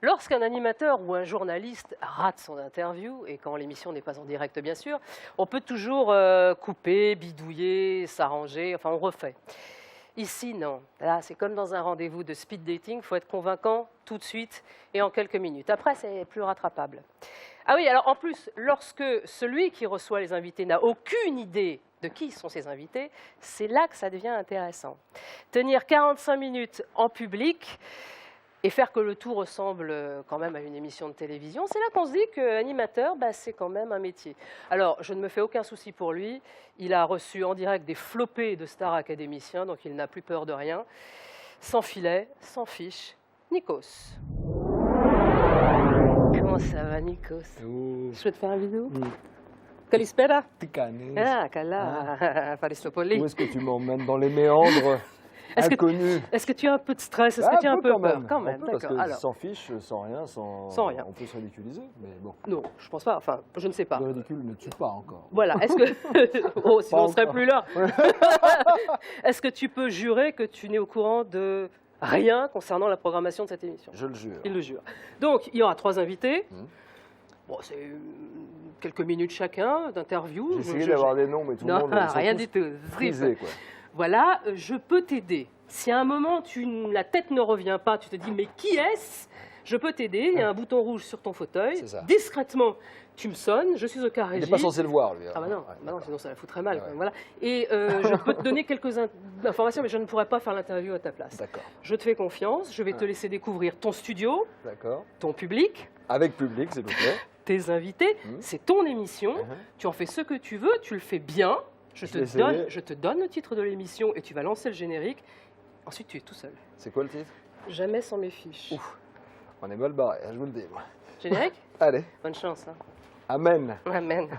Lorsqu'un animateur ou un journaliste rate son interview, et quand l'émission n'est pas en direct bien sûr, on peut toujours couper, bidouiller, s'arranger, enfin on refait. Ici, non. Là, c'est comme dans un rendez-vous de speed dating, il faut être convaincant tout de suite et en quelques minutes. Après, c'est plus rattrapable. Ah oui, alors en plus, lorsque celui qui reçoit les invités n'a aucune idée de qui sont ces invités, c'est là que ça devient intéressant. Tenir 45 minutes en public et faire que le tout ressemble quand même à une émission de télévision, c'est là qu'on se dit que l'animateur, c'est quand même un métier. Alors, je ne me fais aucun souci pour lui. Il a reçu en direct des flopées de stars académiciens, donc il n'a plus peur de rien. Sans filet, sans fiche, Nikos. Comment ça va, Nikos? Je peux te faire une vidéo? Kalispera? Tikane. Ah, Kala, Faristopoli. Où est-ce que tu m'emmènes? Dans les méandres inconnus. Est-ce que tu as un peu de stress? Est-ce que tu as un peu peur? Quand même, parce d'accord. que Alors, sans fiche, sans rien, sans rien. On peut se ridiculiser, mais bon. non, je pense pas. Enfin, je ne sais pas. Le ridicule ne tue pas encore. Voilà. Est-ce que oh, sinon on ne serait plus là. Est-ce que tu peux jurer que tu n'es au courant de rien concernant la programmation de cette émission? Je le jure. Il le jure. Donc, il y aura 3 invités. Bon, c'est quelques minutes chacun d'interview. J'ai essayé d'avoir des noms, mais tout le monde rien du tout. Frisé, quoi. Voilà, je peux t'aider. Si à un moment, la tête ne revient pas, tu te dis, mais qui est-ce? Je peux t'aider. Il y a un bouton rouge sur ton fauteuil. Discrètement, tu me sonnes. Je suis au cas régie. Il n'est pas censé le voir, lui. Ah bah non, bah non, sinon ça la foutrait mal. Quand même, voilà. Et je peux te donner quelques informations, mais je ne pourrais pas faire l'interview à ta place. D'accord. Je te fais confiance. Je vais te laisser découvrir ton studio, D'accord. ton public. Avec public, s'il vous plaît. Tes invités. C'est ton émission. Tu en fais ce que tu veux. Tu le fais bien. Je te donne le titre de l'émission et tu vas lancer le générique. Ensuite, tu es tout seul. C'est quoi le titre? Jamais sans mes fiches. Ouf. On est mal barré, je vous le dis. Moi. Générique? Allez. Bonne chance. Hein. Amen. Amen.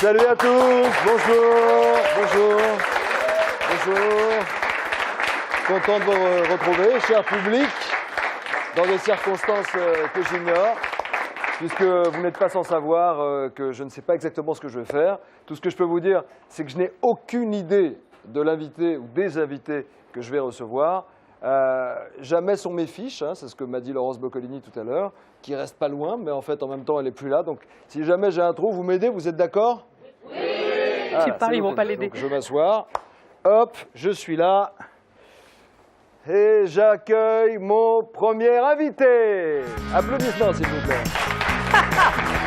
Salut à tous, bonjour, bonjour, bonjour. Content de vous retrouver, cher public, dans des circonstances que j'ignore, puisque vous n'êtes pas sans savoir que je ne sais pas exactement ce que je vais faire. Tout ce que je peux vous dire, c'est que je n'ai aucune idée de l'invité ou des invités que je vais recevoir. Jamais sont mes fiches, hein, c'est ce que m'a dit Laurence Boccolini tout à l'heure, qui reste pas loin, mais en fait en même temps elle n'est plus là. Donc si jamais j'ai un trou, vous m'aidez, vous êtes d'accord? Oui. Tu parles, ils ne vont pas l'aider. Je vais m'asseoir. Hop, je suis là. Et j'accueille mon premier invité. Applaudissements s'il vous plaît.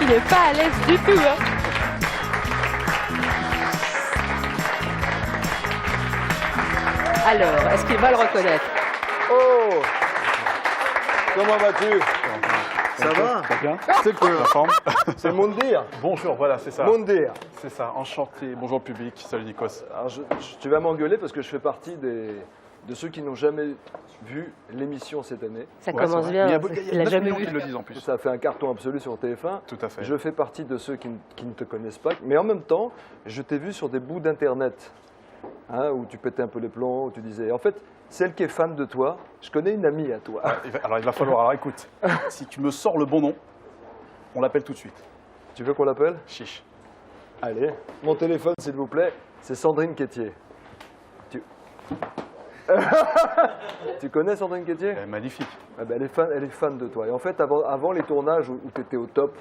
Il n'est pas à l'aise du tout. Hein. Alors, est-ce qu'il va le reconnaître? Oh! Comment vas-tu? Ça va? Bien. C'est quoi? La forme. C'est Mondir. Bonjour, voilà, c'est ça. Mondir. C'est ça, enchanté. Bonjour public, salut Nikos. Alors tu vas m'engueuler parce que je fais partie de ceux qui n'ont jamais vu l'émission cette année. Ça Ouais, commence c'est bien. vrai. Il y a l'a jamais millions vu. qui le disent en plus. Ça a fait un carton absolu sur TF1. Tout à fait. Je fais partie de ceux qui ne te connaissent pas. Mais en même temps, je t'ai vu sur des bouts d'Internet. Hein, où tu pétais un peu les plombs, où tu disais... En fait, celle qui est fan de toi, je connais une amie à toi. Alors il va falloir, alors écoute, si tu me sors le bon nom, on l'appelle tout de suite. Tu veux qu'on l'appelle? Chiche. Allez, mon téléphone s'il vous plaît, c'est Sandrine Quétier. Tu connais Sandrine Quétier? Elle est magnifique. Ah ben, elle est fan de toi. Et en fait, avant les tournages où tu étais au top...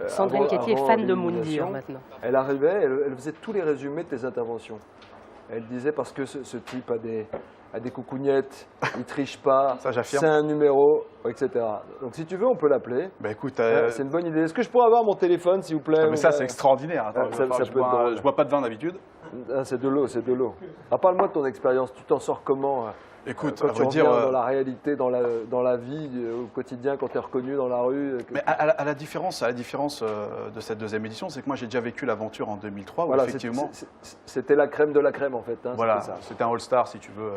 Sandrine Quétier est fan de Mondir l'élimination, maintenant. Elle arrivait, elle faisait tous les résumés de tes interventions. Elle disait parce que ce type a des coucougnettes, il triche pas, Ça, j'affirme. c'est un numéro. etc. Donc si tu veux, on peut l'appeler. Bah écoute, C'est une bonne idée. Est-ce que je pourrais avoir mon téléphone, s'il vous plaît? mais ça c'est extraordinaire. Attends, ça peut être drôle. je bois pas de vin d'habitude. Ah, c'est de l'eau, c'est de l'eau. Alors parle-moi de ton expérience. Tu t'en sors comment Écoute, quand à tu vrai reviens dire, dans la réalité, dans la vie, au quotidien, quand tu es reconnu dans la rue mais à la différence de cette deuxième édition, c'est que moi j'ai déjà vécu l'aventure en 2003 où Voilà, effectivement, c'était la crème de la crème en fait. Hein, voilà, c'était ça. c'était un All-Star si tu veux,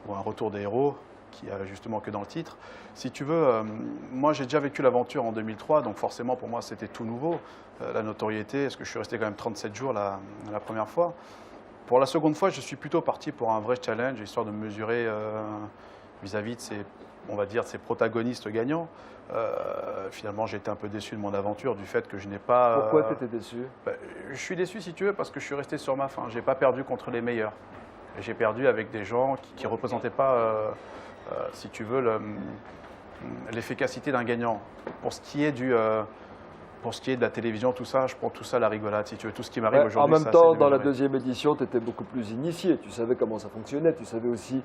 ou un retour des héros qui a justement que dans le titre. Si tu veux, moi j'ai déjà vécu l'aventure en 2003, donc forcément pour moi c'était tout nouveau, la notoriété, parce que je suis resté quand même 37 jours la première fois. Pour la seconde fois, je suis plutôt parti pour un vrai challenge, histoire de me mesurer vis-à-vis de ces, on va dire, ces protagonistes gagnants. Finalement, j'ai été un peu déçu de mon aventure, du fait que je n'ai pas... Pourquoi tu étais déçu? Je suis déçu, si tu veux, parce que je suis resté sur ma faim. Je n'ai pas perdu contre les meilleurs. J'ai perdu avec des gens qui ne représentaient pas, si tu veux, l'efficacité d'un gagnant. Pour ce qui est de la télévision, tout ça, je prends tout ça à la rigolade, si tu veux. Tout ce qui m'arrive aujourd'hui, en même temps, dans la deuxième édition, tu étais beaucoup plus initié. Tu savais comment ça fonctionnait. Tu savais aussi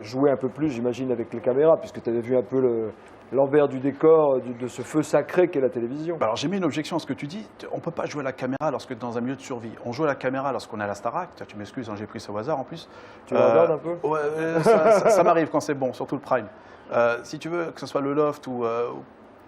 jouer un peu plus, j'imagine, avec les caméras, puisque tu avais vu un peu l'envers du décor de ce feu sacré qu'est la télévision. Alors j'ai mis une objection à ce que tu dis. On ne peut pas jouer à la caméra lorsque tu es dans un milieu de survie. On joue à la caméra lorsqu'on est à la Starac. Tu m'excuses, hein, j'ai pris ça au hasard en plus. Tu la regardes un peu? Ouais, ça m'arrive quand c'est bon, surtout le prime. Si tu veux, que ce soit le loft ou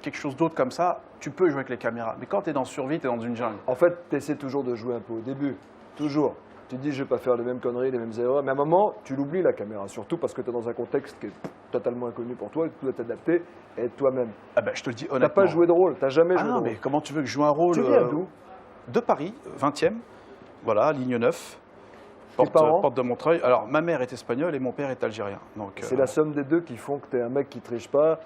quelque chose d'autre comme ça, tu peux jouer avec les caméras. Mais quand tu es dans survie, tu es dans une jungle. En fait, tu essaies toujours de jouer un peu au début. Toujours. Tu te dis, je ne vais pas faire les mêmes conneries, les mêmes erreurs. Mais à un moment, tu l'oublies la caméra. Surtout parce que tu es dans un contexte qui est totalement inconnu pour toi. Et tu dois t'adapter et être toi-même. Ah ben, je te le dis Tu n'as honnêtement. pas joué de rôle. Tu n'as jamais joué de non, rôle. mais comment tu veux que je joue un rôle Tu viens d'où? De Paris, 20e. Voilà, ligne 9. Tes parents? Porte de Montreuil. Alors, ma mère est espagnole et mon père est algérien. Donc, C'est la somme des deux qui font que tu es un mec qui ne triche pas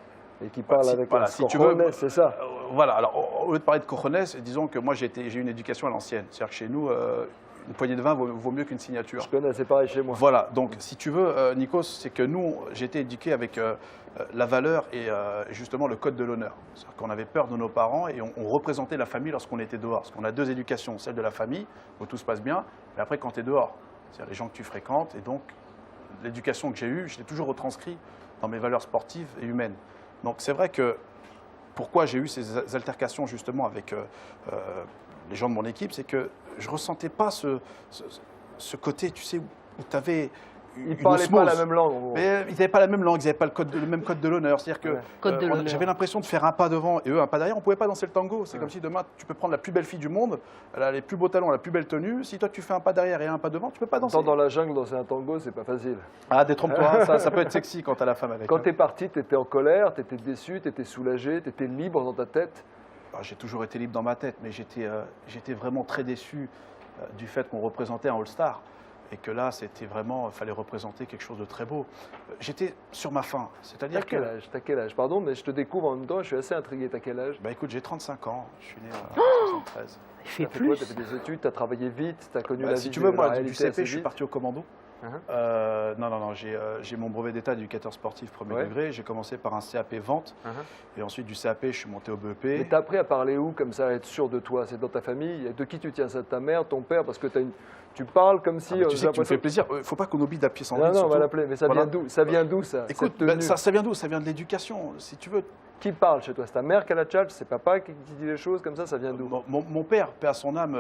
et qui parle avec voilà, un si tu veux, cojones, c'est ça. Voilà, alors au lieu de parler de cojones, disons que moi j'ai eu une éducation à l'ancienne. C'est-à-dire que chez nous, une poignée de vin vaut mieux qu'une signature. Je connais, c'est pareil chez moi. Voilà, donc si tu veux, Nikos, c'est que nous, j'ai été éduqué avec la valeur et justement le code de l'honneur. C'est-à-dire qu'on avait peur de nos parents et on représentait la famille lorsqu'on était dehors. Parce qu'on a deux éducations, celle de la famille, où tout se passe bien, et après quand tu es dehors, c'est-à-dire les gens que tu fréquentes. Et donc, l'éducation que j'ai eue, je l'ai toujours retranscrit dans mes valeurs sportives et humaines. Donc c'est vrai que pourquoi j'ai eu ces altercations justement avec les gens de mon équipe, c'est que je ne ressentais pas ce côté, tu sais, où tu avais Ils ne parlaient pas la même langue. En gros. Mais ils n'avaient pas la même langue, ils n'avaient pas le même code de l'honneur. C'est-à-dire que Code de l'honneur. j'avais l'impression de faire un pas devant et eux un pas derrière. On ne pouvait pas danser le tango. C'est comme si demain, tu peux prendre la plus belle fille du monde, elle a les plus beaux talons, la plus belle tenue. Si toi, tu fais un pas derrière et un pas devant, tu ne peux pas danser. Dans la jungle, danser un tango, c'est pas facile. Ah, détrompe-toi, ça peut être sexy quand tu as la femme avec. Quand tu es parti, tu étais en colère, tu étais déçu, tu étais soulagé, tu étais libre dans ta tête. J'ai toujours été libre dans ma tête, mais j'étais vraiment très déçu du fait qu'on représentait un All-Star. Et que là, c'était vraiment, il fallait représenter quelque chose de très beau. J'étais sur ma faim, c'est-à-dire que... T'as quel âge? Pardon, mais je te découvre en même temps, je suis assez intrigué. T'as quel âge? Bah écoute, j'ai 35 ans, je suis né en 73. Il fait T'as fait quoi? plus. T'as fait des études, t'as travaillé vite, t'as connu la vie Si tu veux, la moi, réalité du CP, assez je suis vite. parti au commando. Non, j'ai mon brevet d'état d'éducateur sportif premier degré. J'ai commencé par un CAP vente. Et ensuite, du CAP, je suis monté au BEP. Mais t'as appris à parler où, comme ça, à être sûr de toi? C'est dans ta famille? De qui tu tiens ça? De ta mère, ton père? Parce que tu parles comme si... Tu sais que tu me fais plaisir. Il ne faut pas qu'on oublie d'appuyer Sandrine. Non, on va l'appeler. Mais ça vient d'où? Ça vient d'où, ça? Écoute, cette tenue? ça vient d'où? Ça vient de l'éducation, si tu veux. Qui parle chez toi? C'est ta mère qui a la tchatche? C'est papa qui dit les choses comme ça vient d'où? Mon père, paix à son âme,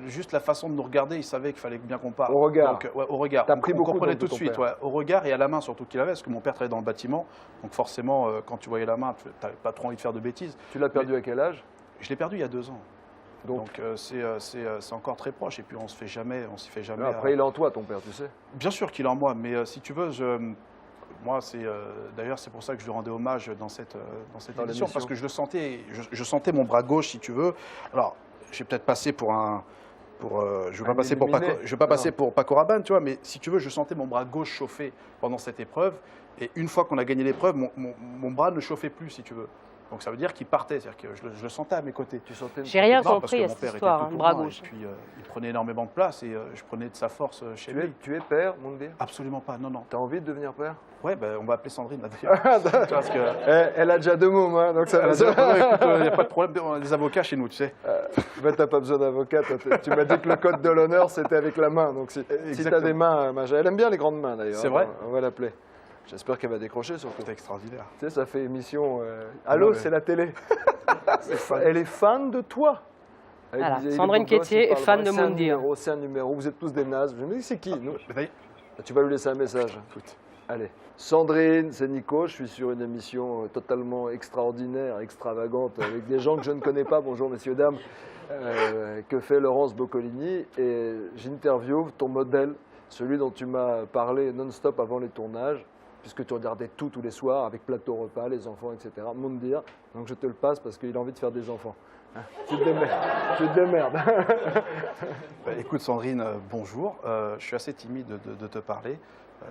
juste la façon de nous regarder, il savait qu'il fallait bien qu'on parle. Au regard. Donc, au regard. T'as pris on beaucoup comprenait donc, tout de de ton suite, père. au regard et à la main surtout qu'il avait, parce que mon père travaillait dans le bâtiment. Donc forcément, quand tu voyais la main, tu n'avais pas trop envie de faire de bêtises. Tu l'as perdu à quel âge? Je l'ai perdu il y a 2 ans. Donc c'est encore très proche et puis on s'y fait jamais. après, il est en toi, ton père, tu sais. Bien sûr qu'il est en moi, mais si tu veux, moi, d'ailleurs, c'est pour ça que je lui rendais hommage dans cette édition, parce que je le sentais, je sentais mon bras gauche, si tu veux. Alors, j'ai peut-être passé pour un... je ne veux pas passer pour Paco Rabanne, tu vois, mais si tu veux, je sentais mon bras gauche chauffer pendant cette épreuve. Et une fois qu'on a gagné l'épreuve, mon bras ne chauffait plus, si tu veux. Donc ça veut dire qu'il partait, c'est-à-dire que je le sentais à mes côtés. J'ai rien Non, parce compris que à mon cette père histoire, était tout bras pour moi, gauche. Et puis il prenait énormément de place et je prenais de sa force chez lui. Tu es père, Moundir? Absolument pas, non. T'as envie de devenir père? Ouais, ben, on va appeler Sandrine là, d'ailleurs. Parce que... Elle a déjà 2 mots, hein, donc ça va. Il n'y a pas de problème, on a des avocats chez nous, tu sais. Mais t'as pas besoin d'avocat. Tu m'as dit que le code de l'honneur, c'était avec la main. Donc si t'as des mains, elle aime bien les grandes mains d'ailleurs. C'est vrai? On va l'appeler. J'espère qu'elle va décrocher surtout. C'était extraordinaire. Tu sais, ça fait émission. Allô, c'est la télé. Elle est fan de toi. Elle Voilà, disait, Sandrine il est bon, Quétier il est parle fan pas. de C'est un Moundir. numéro, c'est un numéro. Vous êtes tous des nazes. Je me dis, c'est qui nous? Mais Tu vas lui laisser un message. écoute, Allez. Sandrine, c'est Nico. Je suis sur une émission totalement extraordinaire, extravagante, avec des gens que je ne connais pas. Bonjour, messieurs, dames. Que fait Laurence Boccolini. Et j'interviewe ton modèle, celui dont tu m'as parlé non-stop avant les tournages, puisque tu regardais tout tous les soirs avec plateau repas, les enfants, etc. Moundir. Donc je te le passe parce qu'il a envie de faire des enfants. Hein, tu te démerdes. Tu te démerdes. bah, écoute Sandrine, bonjour. Je suis assez timide de te parler.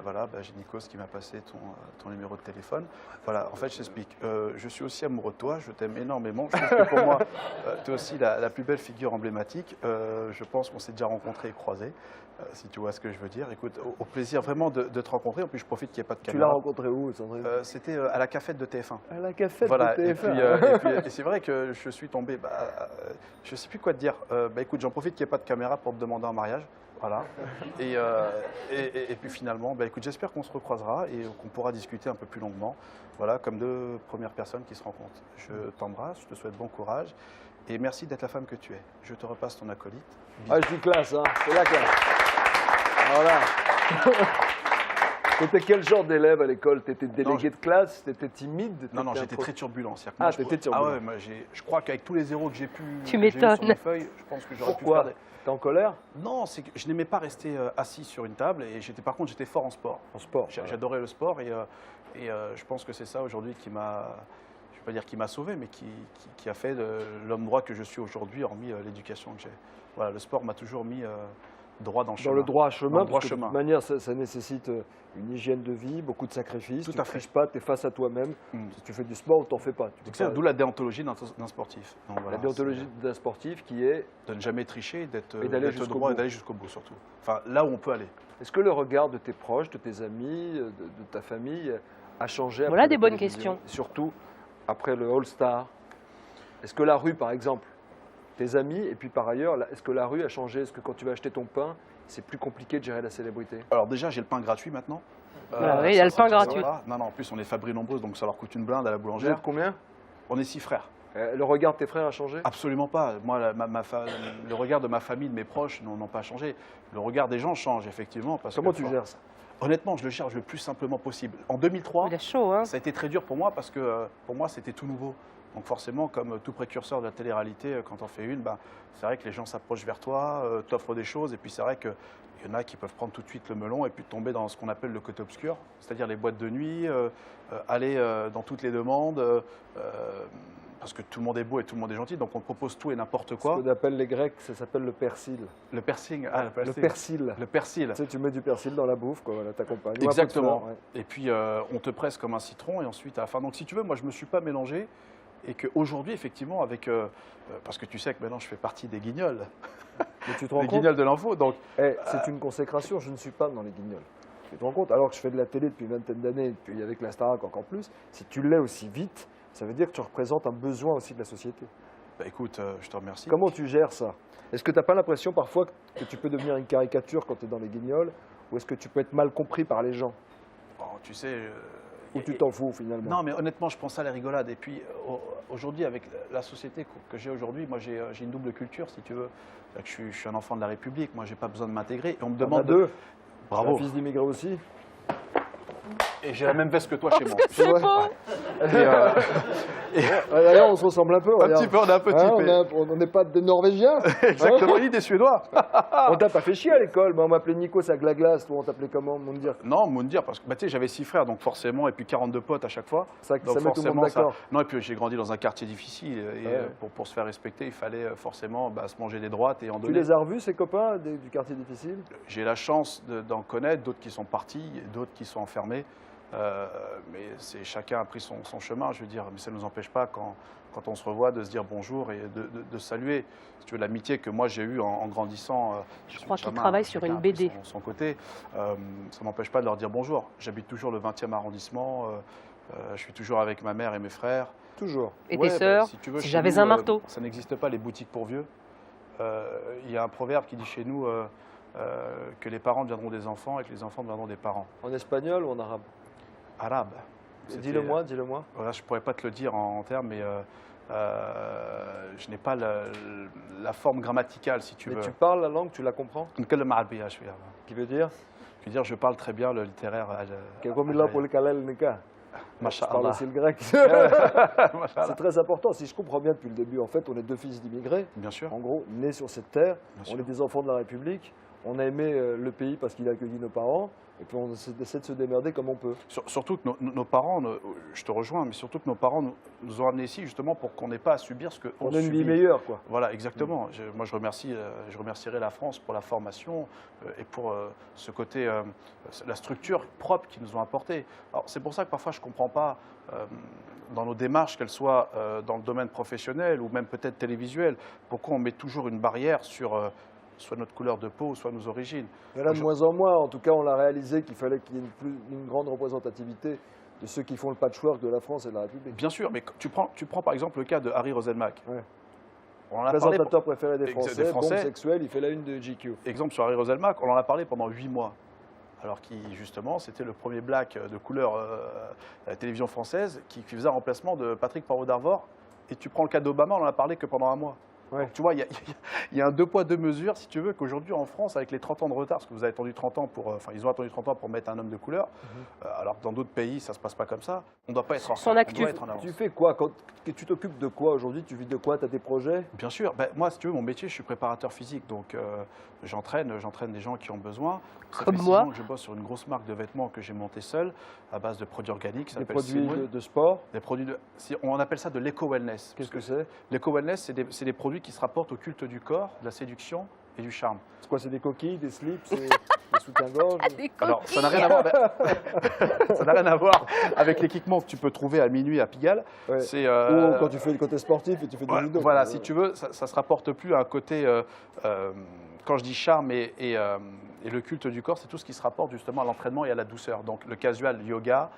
Voilà, bah, j'ai Nikos qui m'a passé ton numéro de téléphone. Voilà, en fait, je t'explique. Je suis aussi amoureux de toi, je t'aime énormément. Je trouve que pour moi, tu es aussi la plus belle figure emblématique. Je pense qu'on s'est déjà rencontrés et croisés, si tu vois ce que je veux dire. Écoute, au plaisir vraiment de te rencontrer. En plus, je profite qu'il n'y ait pas de Tu l'as caméra. rencontré où, Sandrine? C'était à la cafette de TF1. À la cafette Voilà, de et TF1. c'est vrai que je suis tombé, je ne sais plus quoi te dire. Bah, écoute, j'en profite qu'il n'y ait pas de caméra pour te demander en mariage. Voilà. Et puis finalement, bah, écoute, j'espère qu'on se recroisera et qu'on pourra discuter un peu plus longuement. Voilà, comme deux premières personnes qui se rencontrent. Je t'embrasse, je te souhaite bon courage et merci d'être la femme que tu es. Je te repasse ton acolyte. Ah, je dis classe, hein. C'est la classe. Voilà. T'étais quel genre d'élève à l'école? T'étais délégué de classe? T'étais timide? Non, T'étais j'étais très turbulent. C'est-à-dire que Ah, moi, t'étais turbulent. Ah ouais, moi, je crois qu'avec tous les zéros que j'ai pu Tu que j'ai eu m'étonnes. sur mes feuilles, je pense que j'aurais pu Pourquoi? faire des... T'es en colère? Non, c'est que je n'aimais pas rester assis sur une table et par contre, j'étais fort en sport. En sport. J'adorais le sport et je pense que c'est ça aujourd'hui qui m'a, je ne vais pas dire qui m'a sauvé, mais qui a fait de l'homme droit que je suis aujourd'hui, hormis l'éducation que j'ai. Voilà, le sport m'a toujours mis droit dans le chemin. Dans le droit chemin, Dans le droit parce que de chemin. toute manière, ça nécessite une hygiène de vie, beaucoup de sacrifices. Tout Tu à ne fait. triches pas, tu es face à toi-même. Mm. Si tu fais du sport, t'en fais pas. Tu peux C'est pas- d'où la déontologie d'un sportif. Donc, voilà, La déontologie d'un sportif qui est, de ne jamais tricher, d'être Et d'aller d'être jusqu'au droit bout. et d'aller jusqu'au bout surtout. Enfin, là où on peut aller. est-ce que le regard de tes proches, de tes amis, de ta famille a changé Voilà après des la bonnes télévision? questions. Surtout après le All-Star. Est-ce que la rue, par exemple, tes amis, et puis par ailleurs, est-ce que la rue a changé? Est-ce que quand tu vas acheter ton pain, c'est plus compliqué de gérer la célébrité? Alors déjà, j'ai le pain gratuit maintenant. Ah oui, il y a le pain ça gratuit. va. Non, en plus, on est Fabri nombreuses, donc ça leur coûte une blinde à la Vous boulangère. êtes combien? On est 6 frères. Le regard de tes frères a changé? Absolument pas. Moi, le regard de ma famille, de mes proches n'ont pas changé. Le regard des gens change, effectivement. Parce Comment que, tu gères ça? Honnêtement, je le cherche le plus simplement possible. En 2003, Il est chaud, hein. ça a été très dur pour moi parce que pour moi, c'était tout nouveau. Donc forcément, comme tout précurseur de la télé-réalité, quand on fait une, c'est vrai que les gens s'approchent vers toi, t'offrent des choses, et puis c'est vrai qu'il y en a qui peuvent prendre tout de suite le melon et puis tomber dans ce qu'on appelle le côté obscur, c'est-à-dire les boîtes de nuit, aller dans toutes les demandes, parce que tout le monde est beau et tout le monde est gentil, donc on propose tout et n'importe Ce quoi. qu'on appelle les Grecs, ça s'appelle le persil. Le persil, Le persil. Le persil. Tu sais, tu mets du persil dans la bouffe, quoi, voilà, t'accompagnes. Ou un pot de Exactement. fleurs, ouais. Et puis on te presse comme un citron et ensuite à la fin. Donc si tu veux, moi je ne me suis pas mélangé et qu'aujourd'hui effectivement avec parce que tu sais que maintenant je fais partie des guignols, Mais tu te rends des compte, guignols de l'info. Donc c'est une consécration, je ne suis pas dans les guignols. Tu te rends compte, alors que je fais de la télé depuis une vingtaine d'années, et puis avec la Starac encore plus, si tu l'es aussi vite, ça veut dire que tu représentes un besoin aussi de la société. bah, écoute, je te remercie. Comment tu gères ça? Est-ce que tu n'as pas l'impression parfois que tu peux devenir une caricature quand tu es dans les guignols, ou est-ce que tu peux être mal compris par les gens? Bon, tu sais. Ou tu t'en fous finalement? Non, mais honnêtement, je prends ça à la rigolade. Et puis aujourd'hui, avec la société que j'ai aujourd'hui, moi j'ai une double culture, si tu veux. Je suis un enfant de la République. Moi, j'ai pas besoin de m'intégrer. Et on me T'en as demande deux. Bravo. Un fils d'immigré aussi. Et j'ai la même veste que toi chez moi. C'est Ouais. beau. D'ailleurs, on se ressemble un peu. Un petit peu, on est un peu Hein, typé. on n'est pas des Norvégiens. Exactement, il est des Suédois. On t'a pas fait chier à l'école. On m'appelait Nico Saglaglas. Toi, on t'appelait comment? On me dire. Non, Moundir, parce que bah, tu sais, j'avais 6 frères, donc forcément, et puis 42 potes à chaque fois. Ça Donc met tout le monde forcément, ça- d'accord. Non, et puis j'ai grandi dans un quartier difficile, et Ouais. pour se faire respecter, il fallait forcément se manger des droites et en Tu donner. les as revus, ces copains du quartier difficile? J'ai la chance d'en connaître, d'autres qui sont partis, et d'autres qui sont enfermés. Mais chacun a pris son chemin, je veux dire, mais ça ne nous empêche pas, quand on se revoit, de se dire bonjour et de saluer. Si tu veux, l'amitié que moi j'ai eue en grandissant. Je crois qu'il chacun- travaille sur chacun une a pris BD. Son côté, ça ne m'empêche pas de leur dire bonjour. J'habite toujours le 20e arrondissement, je suis toujours avec ma mère et mes frères. Toujours. Et Ouais, tes bah, sœurs? si tu veux, Si chez j'avais nous, un marteau. ça n'existe pas, les boutiques pour vieux. Il y a un proverbe qui dit chez nous que les parents deviendront des enfants et que les enfants deviendront des parents. En espagnol ou en arabe? arabe. Dis-le-moi, dis-le-moi. Voilà, je ne pourrais pas te le dire en termes, mais je n'ai pas la forme grammaticale, si tu Mais veux. tu parles la langue, tu la comprends? نتكلم عربية شوية. Qui veut dire? Je veux dire, je parle très bien le littéraire. Comme il a pour le kalel nika. Je parle Masha'Allah. aussi le grec. C'est très important. Si je comprends bien depuis le début, en fait, on est deux fils d'immigrés. Bien sûr. En gros, nés sur cette terre. Bien On sûr. est des enfants de la République. On a aimé le pays parce qu'il a accueilli nos parents. Et puis on essaie de se démerder comme on peut. Surtout que nos parents, je te rejoins, mais surtout que nos parents nous ont amenés ici justement pour qu'on n'ait pas à subir ce qu'on On a une vie subit. meilleure, quoi. Voilà, exactement. Moi, je remercierai la France pour la formation et pour ce côté, la structure propre qu'ils nous ont apportée. Alors, c'est pour ça que parfois, je ne comprends pas, dans nos démarches, qu'elles soient dans le domaine professionnel ou même peut-être télévisuel, pourquoi on met toujours une barrière sur soit notre couleur de peau, soit nos origines. Mais là, de moins en moins, en tout cas, on l'a réalisé qu'il fallait qu'il y ait une grande représentativité de ceux qui font le patchwork de la France et de la République. Bien sûr, mais tu prends par exemple le cas de Harry Roselmack. Ouais. On en a parlé. Présentateur préféré des Français, des Français. bombe sexuelle, il fait la une de GQ. Exemple sur Harry Roselmack, on en a parlé pendant 8 mois. Alors qui justement, c'était le premier black de couleur à la télévision française qui faisait un remplacement de Patrick Poivre d'Arvor. Et tu prends le cas d'Obama, on en a parlé que pendant un mois. Ouais. Donc, tu vois, il y a un deux poids, deux mesures, si tu veux, qu'aujourd'hui en France, avec les 30 ans de retard, parce que vous avez attendu 30 ans pour, ils ont attendu 30 ans pour mettre un homme de couleur, alors que dans d'autres pays, ça ne se passe pas comme ça. On ne doit pas être en Son retard, actu. on doit être en avance. Tu fais quoi tu t'occupes de quoi aujourd'hui? Tu vis de quoi? Tu as des projets? Bien sûr. Ben, moi, si tu veux, mon métier, je suis préparateur physique. Donc, j'entraîne des gens qui ont besoin. Ça Comme fait 6 moi. ans que je bosse sur une grosse marque de vêtements que j'ai montée seul, à base de produits organiques. Ça Des s'appelle produits Simul. de sport? Des produits on appelle ça de l'éco-wellness. Qu'est-ce que c'est? L'éco-wellness, c'est des produits qui se rapportent au culte du corps, de la séduction et du charme. C'est quoi? C'est des coquilles, des slips, des soutiens-gorge? Alors, ça n'a rien à voir, ça n'a rien à voir avec l'équipement que tu peux trouver à minuit à Pigalle. Ouais. C'est, Ou quand tu fais le côté sportif et tu fais du judo. voilà, si tu veux, ça ne se rapporte plus à un côté, quand je dis charme et le culte du corps, c'est tout ce qui se rapporte justement à l'entraînement et à la douceur. Donc le casual yoga,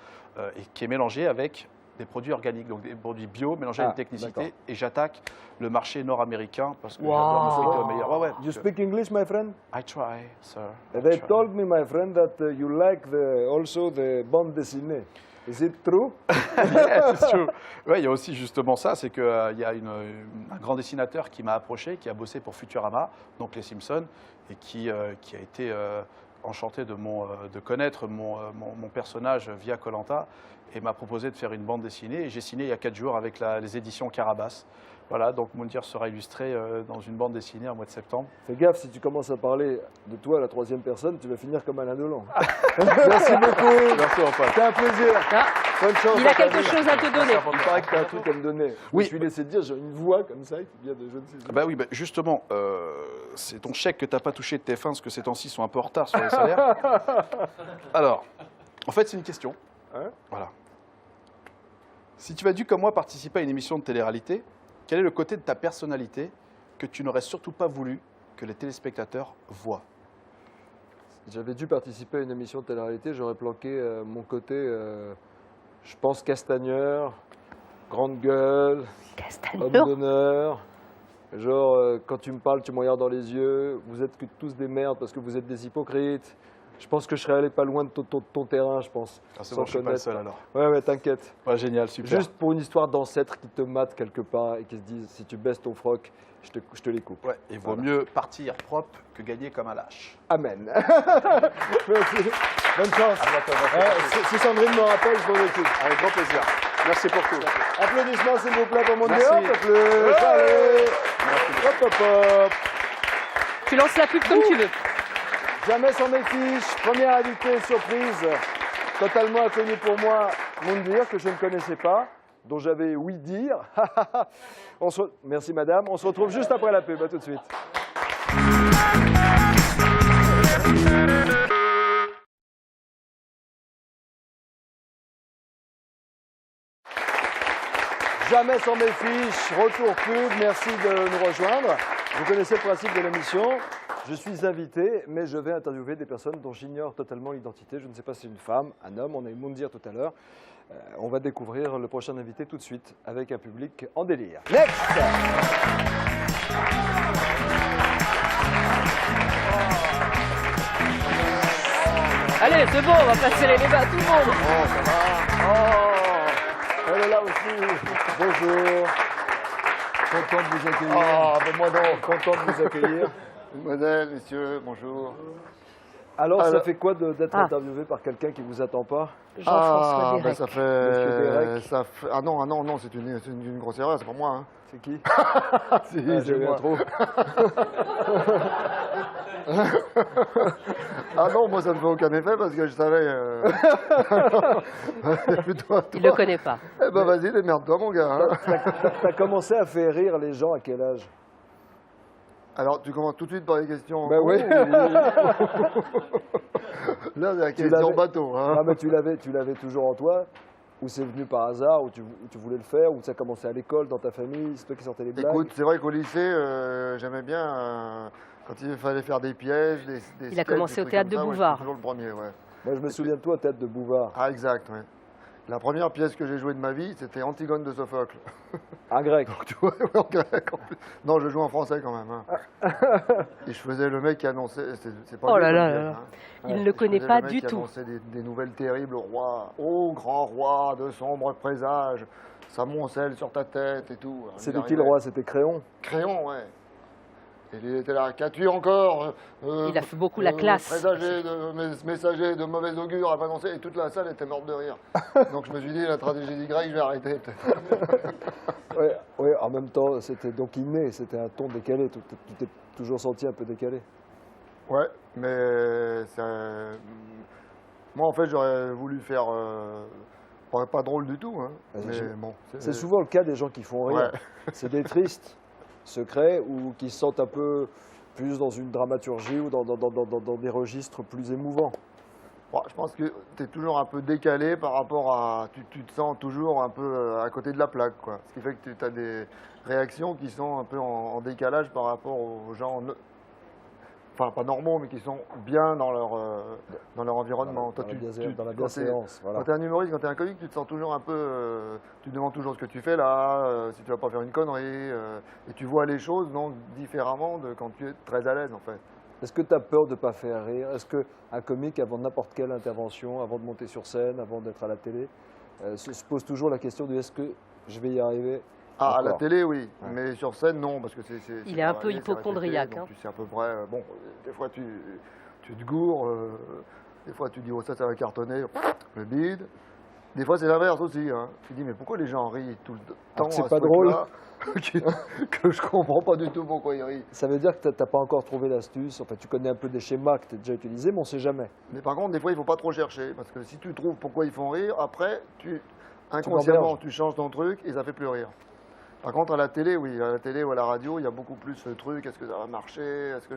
et qui est mélangé avec des produits organiques, donc des produits bio mélangés à une technicité. d'accord. Et j'attaque le marché nord-américain parce que Wow. j'adore me foutre au meilleur. Ouais, ouais. You speak English, my friend? I try, sir. I They try. told me, my friend, that you like also the bande dessinée. Is it true? Yeah, it's true. Ouais, il y a aussi justement ça, c'est qu'il y a un grand dessinateur qui m'a approché, qui a bossé pour Futurama, donc les Simpsons, et qui a été enchanté de connaître mon personnage via koh et m'a proposé de faire une bande dessinée. Et j'ai signé il y a 4 jours avec les éditions Carabas. Voilà, donc Moundir sera illustré dans une bande dessinée en mois de septembre. Fais gaffe, si tu commences à parler de toi à la troisième personne, tu vas finir comme Alain Delon. Merci beaucoup. Merci Antoine. C'était un plaisir. Ah, Bonne chance. il dans a ta quelque vie. chose à te donner. Il paraît que tu as un truc à me donner. Oui. Je me suis laissé dire, j'ai une voix comme ça qui vient de je ne sais où. Bah oui, bah justement, c'est ton chèque que tu n'as pas touché de TF1 parce que ces temps-ci sont un peu en retard sur les salaires. Alors, en fait, c'est une question. Hein? Voilà. Si tu as dû, comme moi, participer à une émission de télé-réalité, quel est le côté de ta personnalité que tu n'aurais surtout pas voulu que les téléspectateurs voient? Si j'avais dû participer à une émission de télé-réalité, j'aurais planqué mon côté, je pense, castagneur, grande gueule, homme Castagneur. d'honneur. Genre, quand tu me parles, tu me regardes dans les yeux. Vous êtes tous des merdes parce que vous êtes des hypocrites. Je pense que je serais allé pas loin de ton terrain, je pense. Ah, c'est sans bon, je suis pas le connaître. seul alors. Ouais, t'inquiète. Ouais, génial, super. Juste pour une histoire d'ancêtres qui te matent quelque part et qui se disent, si tu baisses ton froc, je te les coupe. Ouais, il vaut Voilà. mieux partir propre que gagner comme un lâche. Amen. Merci. Bonne chance. Si Sandrine me rappelle, je m'en occupe. Avec grand plaisir. Merci pour tout. Applaudissements, s'il vous plaît, pour mon Merci. Dieu. Applaudissements. Allez. Hop, hop, hop. Tu lances la pub comme tu veux. Jamais sans mes fiches. Première invitée surprise, totalement inconnue pour moi, Moundir, que je ne connaissais pas, dont j'avais ouï dire. Merci madame. On se retrouve juste après la pub. À tout de suite. Jamais sans mes fiches, retour pub, merci de nous rejoindre. Vous connaissez le principe de l'émission. Je suis invité, mais je vais interviewer des personnes dont j'ignore totalement l'identité. Je ne sais pas si c'est une femme, un homme, on a eu Moundir tout à l'heure. On va découvrir le prochain invité tout de suite avec un public en délire. Next! Allez, c'est bon, on va passer les débats à tout le monde. Oh, ça va. Oh, elle est là aussi. Bonjour. Content de vous accueillir. Ah, ben moi donc. Content de vous accueillir. Mademoiselle, messieurs, bonjour. Alors, ça Alors- fait quoi d'être Ah. interviewé par quelqu'un qui vous attend pas? Jean-François ben Derek. ça Monsieur Derek. fait... Ah non, non, c'est une grosse erreur, c'est pas moi. Hein. C'est qui? Si, Ah, j'ai eu un trou. Ah non, moi ça ne fait aucun effet parce que je savais... Plutôt à toi. Il ne le connaît pas. Eh ben vas-y, démerde-toi mon gars. Hein. T'as commencé à faire rire les gens à quel âge? Alors tu commences tout de suite par les questions. Ben oui. Là, c'est la Tu question l'avais- bateau. Hein. Ah, mais tu l'avais toujours en toi? Ou c'est venu par hasard? Ou tu voulais le faire? Ou ça a commencé à l'école, dans ta famille? C'est toi qui sortais les blagues? Écoute, c'est vrai qu'au lycée, j'aimais bien quand il fallait faire des pièges, des Il a sketchs, commencé des au trucs théâtre comme de ça, ouais, Bouvard. j'étais toujours le premier, ouais. Moi, je me souviens de toi, tête de Bouvard. Ah, exact, ouais. La première pièce que j'ai jouée de ma vie, c'était Antigone de Sophocle. Un grec. Tu vois, ouais, en grec en plus. Non, je joue en français quand même. Hein. Et je faisais le mec qui annonçait. C'est pas Oh lui là comme là pièce, là. hein. Il ne Je le connaît faisais pas mec du qui tout. annonçait des nouvelles terribles au roi. Ô grand roi, de sombres présages, s'amoncelle sur ta tête et tout. Alors, C'était il qui le arrivait. roi? C'était Créon? Crayon, ouais. Et il était là, qu'as-tu encore Il a fait beaucoup la classe. Présager, messager de mauvais augure à m'annoncer. Et toute la salle était morte de rire. Donc je me suis dit, la tragédie grecque, je vais arrêter peut-être. Ouais, en même temps, c'était donc inné, c'était un ton décalé. Tu t'es toujours senti un peu décalé. Ouais, mais moi en fait j'aurais voulu faire pas drôle du tout, hein. Vas-y, Mais je- bon, C'est souvent le cas des gens qui font rire. Ouais. C'est des tristes, secrets, ou qui se sentent un peu plus dans une dramaturgie ou dans des registres plus émouvants. Bon, je pense que tu es toujours un peu décalé par rapport à. Tu te sens toujours un peu à côté de la plaque, quoi. Ce qui fait que tu as des réactions qui sont un peu en décalage par rapport aux gens. Enfin, pas normaux, mais qui sont bien dans leur environnement. Dans la quand t'es- bienséance. Voilà. Quand tu es un humoriste, quand tu es un comique, tu te sens toujours un peu. Tu te demandes toujours ce que tu fais là, si tu vas pas faire une connerie. Et tu vois les choses donc différemment de quand tu es très à l'aise en fait. Est-ce que tu as peur de ne pas faire rire? Est-ce qu'un comique, avant n'importe quelle intervention, avant de monter sur scène, avant d'être à la télé, se pose toujours la question de est-ce que je vais y arriver? Ah, à la Encore. télé, oui, Ouais. mais sur scène, non, parce que Il est un peu travaillé, c'est hypocondriaque, répété, donc hein. tu sais à peu près. Bon, des fois tu te gourres, des fois tu dis oh ça va cartonner, le bide. Des fois c'est l'inverse aussi. Hein. Tu dis mais pourquoi les gens rient tout le temps c'est à ce pas drôle. truc-là que je comprends pas du tout pourquoi ils rient. Ça veut dire que tu n'as pas encore trouvé l'astuce. Enfin, tu connais un peu des schémas que tu as déjà utilisés, mais on ne sait jamais. Mais par contre, des fois il faut pas trop chercher, parce que si tu trouves pourquoi ils font rire, après inconsciemment l'emberges. tu changes ton truc et ça fait plus rire. Par contre, à la télé, oui, à la télé ou à la radio, il y a beaucoup plus ce truc. Est-ce que ça va marcher? Est-ce que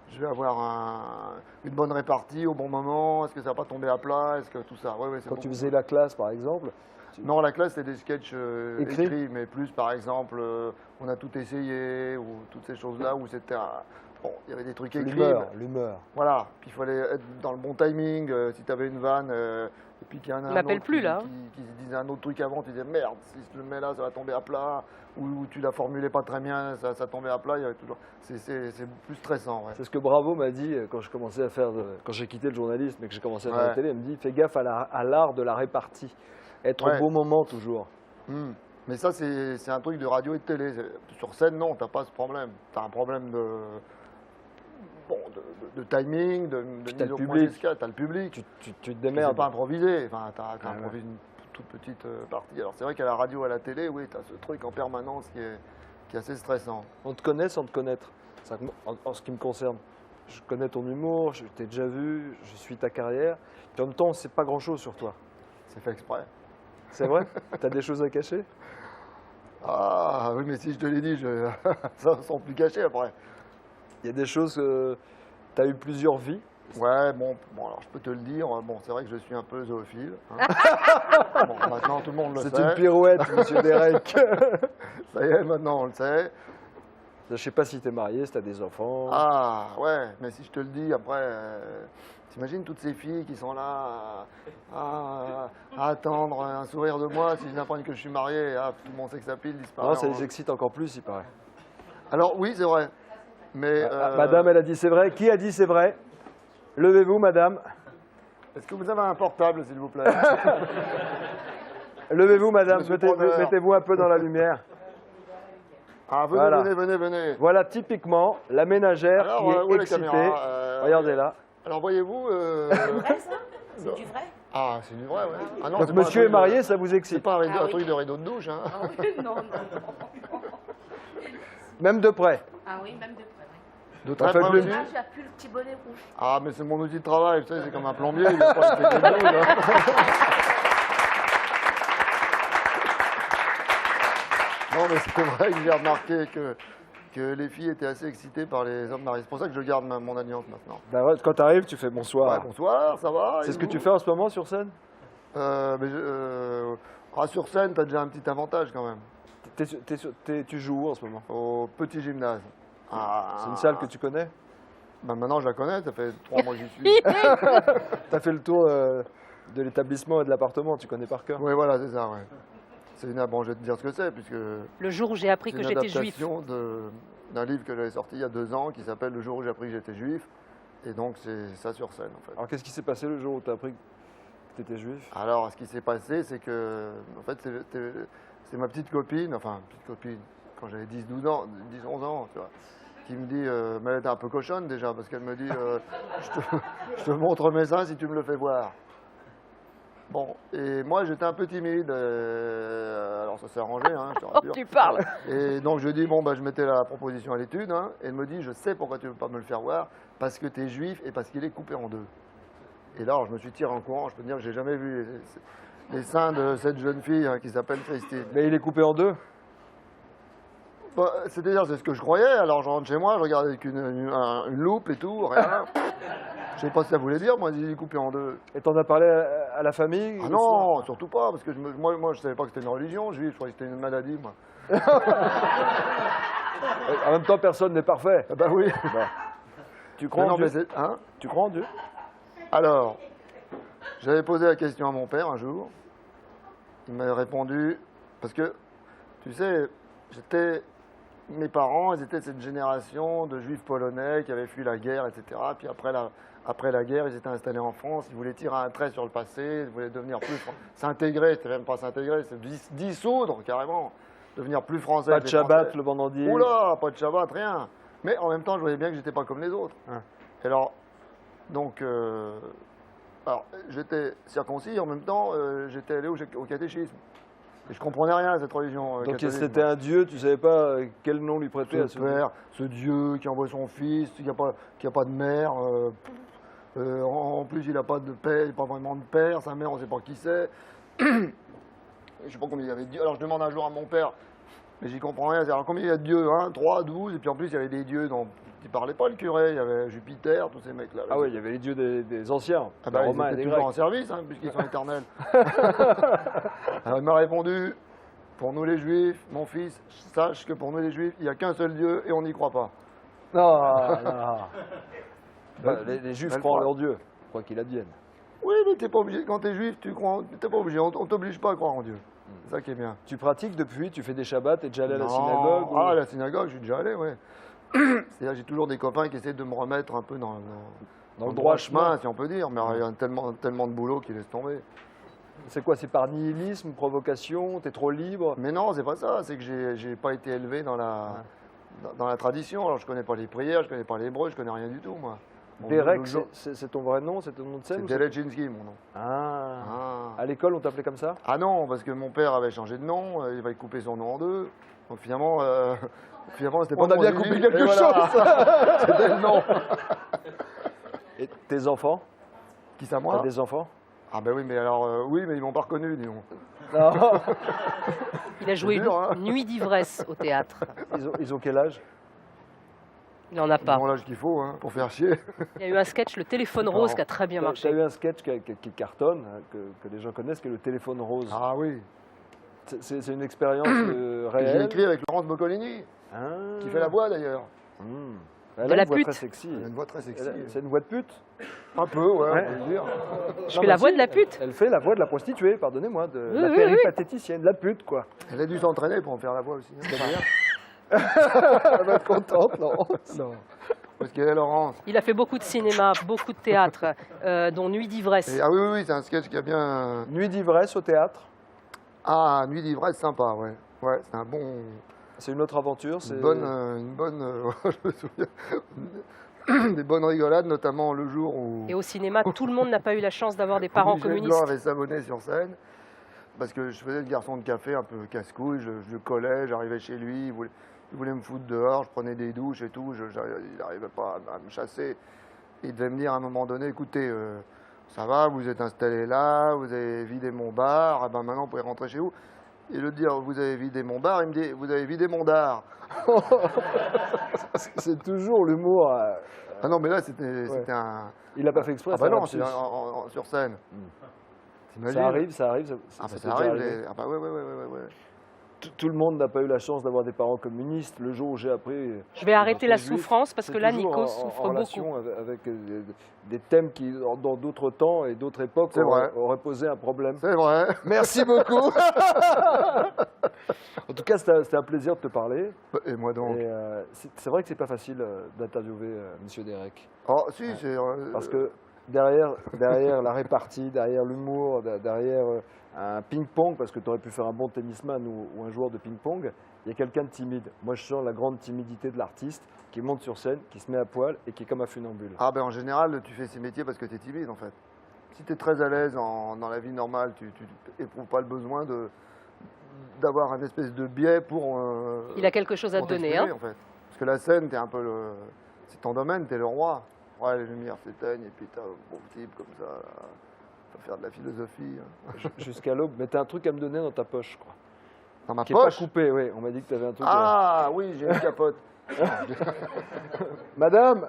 je vais avoir une bonne répartie au bon moment? Est-ce que ça va pas tomber à plat? Est-ce que tout ça? Ouais, ouais, c'est Quand tu beaucoup faisais la classe, par exemple, Non, la classe, c'est des sketchs Écrits. écrits, mais plus, par exemple, on a tout essayé, ou toutes ces choses-là, où c'était bon, il y avait des trucs écrits. l'humeur. Voilà, puis il fallait être dans le bon timing. Si tu avais une vanne, et puis qu'il y en a un m'appelle autre plus, là. qui disait un autre truc avant, tu disais merde, si je le mets là, ça va tomber à plat. Ou tu la formulais pas très bien, ça tombait à plat. Il y avait toujours. C'est plus stressant. Ouais. C'est ce que Bravo m'a dit quand je commençais à faire, quand j'ai quitté le journalisme et que j'ai commencé à faire la Ouais. télé. Elle me dit fais gaffe à l'art de la répartie, être Ouais. au bon moment toujours. Mais ça, c'est un truc de radio et de télé. Sur scène, non, t'as pas ce problème. Tu as un problème de timing, de Puis t'as mise le au point public. des sketchs. T'as le public. Tu te C'est démerdes. pas improvisé. Enfin, t'as Ouais, improvisé une toute petite partie. Alors c'est vrai qu'à la radio, à la télé, oui, t'as ce truc en permanence qui est assez stressant. On te connaît sans te connaître. En ce qui me concerne, je connais ton humour, je t'ai déjà vu, je suis ta carrière. Puis en même temps, on ne sait pas grand-chose sur toi. C'est fait exprès. C'est vrai? Tu as des choses à cacher? Ah oui, mais si je te l'ai dit, ça ne sont plus cachés après. Il y a des choses tu as eu plusieurs vies. Ouais, bon, alors je peux te le dire. Bon, c'est vrai que je suis un peu zoophile. Hein. Bon, maintenant tout le monde le sait. C'est une pirouette, monsieur Derek. Ça y est, maintenant on le sait. Je ne sais pas si tu es marié, si tu as des enfants. Ah ouais, mais si je te le dis, après, t'imagines toutes ces filles qui sont là à attendre un sourire de moi si je n'apprends que je suis marié, tout le monde sait que sa pile disparaît. Non, ça les excite encore plus, il paraît. Alors oui, c'est vrai. Mais Madame, elle a dit c'est vrai. Qui a dit c'est vrai? Levez-vous, madame. Est-ce que vous avez un portable, s'il vous plaît? Levez-vous, madame. Monsieur Preneur. Mettez-vous un peu dans la lumière. Ah, venez, Voilà. venez. Voilà typiquement la ménagère Alors, qui où est est la excitée. caméra Regardez là. Alors, voyez-vous... C'est vrai, ça? C'est du vrai? Ah, c'est du vrai, ouais. Ah, non, Donc c'est pas monsieur un est truc marié, de- ça vous C'est excite. pas un, Ah un oui. truc de rideau de douche, hein. Ah oui, non. Même de près. Ah oui, même de près, oui. De En très fait, près le- aussi. Ah, j'ai plus le petit bonnet rouge. Ah, mais c'est mon outil de travail, tu sais, c'est comme un plombier, il a pas une petite douche, hein. Non, mais c'est vrai que j'ai remarqué que les filles étaient assez excitées par les hommes mariés. C'est pour ça que je garde mon alliance maintenant. Bah ouais, quand tu arrives, tu fais bonsoir. Ouais, bonsoir, ça va? C'est et ce que vous tu fais en ce moment sur scène. Sur scène, t'as déjà un petit avantage quand même. Tu joues où en ce moment? Au petit gymnase. Ah, C'est une salle que tu connais? Bah, maintenant, je la connais, ça fait 3 mois que j'y suis. Tu as fait le tour de l'établissement et de l'appartement, tu connais par cœur. Oui, voilà, c'est ça, ouais. Bon, je vais te dire ce que c'est, puisque Le jour où j'ai appris c'est que une j'étais juif. adaptation d'un livre que j'avais sorti il y a 2 ans qui s'appelle Le jour où j'ai appris que j'étais juif. Et donc, c'est ça sur scène, en fait. Alors qu'est-ce qui s'est passé le jour où tu as appris que tu étais juif? Alors, ce qui s'est passé, c'est que, en fait, c'est ma petite copine, quand j'avais 10-12 ans, 10-11 ans, tu vois, qui me dit, mais elle était un peu cochonne déjà, parce qu'elle me dit, je te montre mes seins si tu me le fais voir. Bon, et moi j'étais un peu timide, alors ça s'est arrangé, hein, je te Oh, rassure. tu parles. Et donc je dis, bon, bah, je mettais la proposition à l'étude, hein, et elle me dit, je sais pourquoi tu ne veux pas me le faire voir, parce que tu es juif et parce qu'il est coupé en deux. Et là, alors, je me suis tiré en courant, je peux te dire que j'ai jamais vu les seins de cette jeune fille hein, qui s'appelle Christine. Mais il est coupé en deux. Bah, c'est-à-dire, c'est ce que je croyais, alors je rentre chez moi, je regarde avec une loupe et tout, rien. Je sais pas ce que ça voulait dire, moi, il est coupé en deux. Et t'en as parlé à la famille? Ah non, surtout pas, parce que moi, je savais pas que c'était une religion juive, je croyais que c'était une maladie, moi. En même temps, personne n'est parfait. Ah bah oui. Tu crois en Non, Dieu? mais c'est- hein Tu crois en Dieu? Alors, j'avais posé la question à mon père un jour. Il m'a répondu, parce que, tu sais, mes parents, ils étaient de cette génération de juifs polonais qui avaient fui la guerre, etc. Puis après la guerre, ils étaient installés en France, ils voulaient tirer un trait sur le passé, ils voulaient devenir plus s'intégrer, c'était même pas s'intégrer, c'est dissoudre carrément, devenir plus français. Pas avec de les Shabbat Français. le vendredi. Oula, pas de Shabbat, rien. Mais en même temps, je voyais bien que j'étais pas comme les autres. Hein. Et alors, donc, alors, j'étais circoncis, et en même temps, j'étais allé au catéchisme. Et je comprenais rien à cette religion Donc catholique, c'était moi. un Dieu, tu savais pas quel nom lui prêter à Ce ce Dieu. père, ce Dieu qui envoie son fils, qui n'a pas de mère. En plus, il n'a pas de père, il n'a pas vraiment de père. Sa mère, on ne sait pas qui c'est. Je ne sais pas combien il y avait de dieux. Alors je demande un jour à mon père, mais j'y comprends rien. Alors combien il y a de dieux? 1, 3, 12. Et puis en plus, il y avait des dieux dont il ne parlait pas le curé. Il y avait Jupiter, tous ces mecs-là. Ah oui, il y avait les dieux des anciens, Ah des bah, ils Romains et étaient des toujours en Grecs. service, hein, puisqu'ils sont éternels. Alors il m'a répondu, pour nous les Juifs, mon fils, sache que pour nous les Juifs, il n'y a qu'un seul Dieu et on n'y croit pas. Non, non. Bah, les Juifs belle croient en phrase. leur Dieu, quoi qu'il advienne. Oui, mais t'es pas obligé. Quand t'es juif, tu crois. T'es pas obligé. On t'oblige pas à croire en Dieu. C'est ça qui est bien. Tu pratiques depuis, tu fais des Shabbats, t'es déjà allé à la Non. synagogue ou- Ah, à la synagogue, je suis déjà allé, ouais. C'est-à-dire, j'ai toujours des copains qui essaient de me remettre un peu dans le droit chemin, si on peut dire. Mais il y a tellement de boulot qui laisse tomber. C'est quoi, c'est par nihilisme, provocation, t'es trop libre? Mais non, c'est pas ça. C'est que j'ai pas été élevé dans la tradition. Alors, je connais pas les prières, je connais pas l'hébreu, je connais rien du tout, moi. Bon, Derek, le- c'est ton vrai nom, c'est ton nom de scène? C'est ou c'est- Derechinski, mon nom. Ah. Ah. À l'école, on t'appelait comme ça? Ah non, parce que mon père avait changé de nom, il va couper son nom en deux. Donc finalement, c'était pas On a mon bien idée, coupé quelque et voilà. chose. C'était le nom. Et tes enfants? Qui ça, T'as moi? des enfants? Ah ben oui, mais alors, oui, mais ils m'ont pas reconnu, disons. Non. Il a joué C'est dur, hein. Nuit d'ivresse au théâtre. Ils ont quel âge? Il n'en a Ils pas. ont l'âge qu'il faut, hein, pour faire chier. Il y a eu un sketch, Le téléphone rose, qui a très bien T'as marché. eu un sketch qui cartonne, hein, que les gens connaissent, qui est le téléphone rose. Ah oui. C'est une expérience Que J'ai réelle. écrit avec Laurence Boccolini, Ah. qui fait la voix d'ailleurs. Elle De a la une voix pute. très sexy. Elle a une voix très sexy. C'est une voix de pute? Un peu, ouais, Ouais. on peut le dire. Je fais la voix de la pute. Elle fait la voix de la prostituée, pardonnez-moi, de la oui, péripatéticienne, de la pute, quoi. Elle a dû s'entraîner pour en faire la voix aussi. Hein. Elle va être contente, non? Non. Où est-ce qu'elle est, Laurence? Il a fait beaucoup de cinéma, beaucoup de théâtre, dont Nuit d'ivresse. Ah oui, oui, oui, c'est un sketch qui a bien... Nuit d'ivresse au théâtre. Ah, Nuit d'ivresse, sympa, ouais. Ouais, c'est un bon... C'est une autre aventure. Une bonne je me souviens, des bonnes rigolades, notamment le jour où... Et au cinéma, tout le monde n'a pas eu la chance d'avoir des parents Michel Blanc communistes. avait s'abonné sur scène, parce que je faisais le garçon de café un peu casse-couille, je le collais, j'arrivais chez lui, il voulait me foutre dehors, je prenais des douches et tout, il n'arrivait pas à me chasser. Il devait me dire à un moment donné, écoutez, ça va, vous êtes installé là, vous avez vidé mon bar, ah ben maintenant vous pouvez rentrer chez vous. Et le dire, vous avez vidé mon bar, il me dit, vous avez vidé mon dard. C'est toujours l'humour. Ah non, mais là c'était un... Il n'a pas fait exprès. Ah bah c'est un non, lapsus. c'est sur scène. T'imagines? Ça arrive, ça arrive. Ah bah t'est ça déjà arrive, arrivé. ah bah ouais. Tout le monde n'a pas eu la chance d'avoir des parents communistes. Le jour où j'ai appris. Je vais arrêter la juif, souffrance parce c'est que là, toujours Nico en souffre relation beaucoup. avec des thèmes qui, dans d'autres temps et d'autres époques, C'est vrai. auraient posé un problème. C'est vrai. Merci beaucoup. En tout cas, c'était un plaisir de te parler. Et moi donc. Et, c'est vrai que c'est pas facile d'interviewer Monsieur Derek. Oh si, c'est... Parce que derrière la répartie, derrière l'humour, derrière un ping-pong, parce que tu aurais pu faire un bon tennisman ou un joueur de ping-pong, il y a quelqu'un de timide. Moi, je sens la grande timidité de l'artiste qui monte sur scène, qui se met à poil et qui est comme un funambule. Ah ben en général, tu fais ces métiers parce que tu es timide en fait. Si tu es très à l'aise dans la vie normale, tu n'éprouves pas le besoin d'avoir un espèce de biais pour... Il a quelque chose à te pour donner, t'exprimer, hein. en fait. Parce que la scène, c'est un peu c'est ton domaine, tu es le roi. Ouais, les lumières s'éteignent et puis tu as un bon type comme ça. Là. Faut faire de la philosophie. Hein. Jusqu'à l'aube. Mais tu as un truc à me donner dans ta poche, je crois. Dans ma Qui n'est pas poche. coupé, oui. On m'a dit que tu avais un truc. Ah oui, j'ai une capote. Madame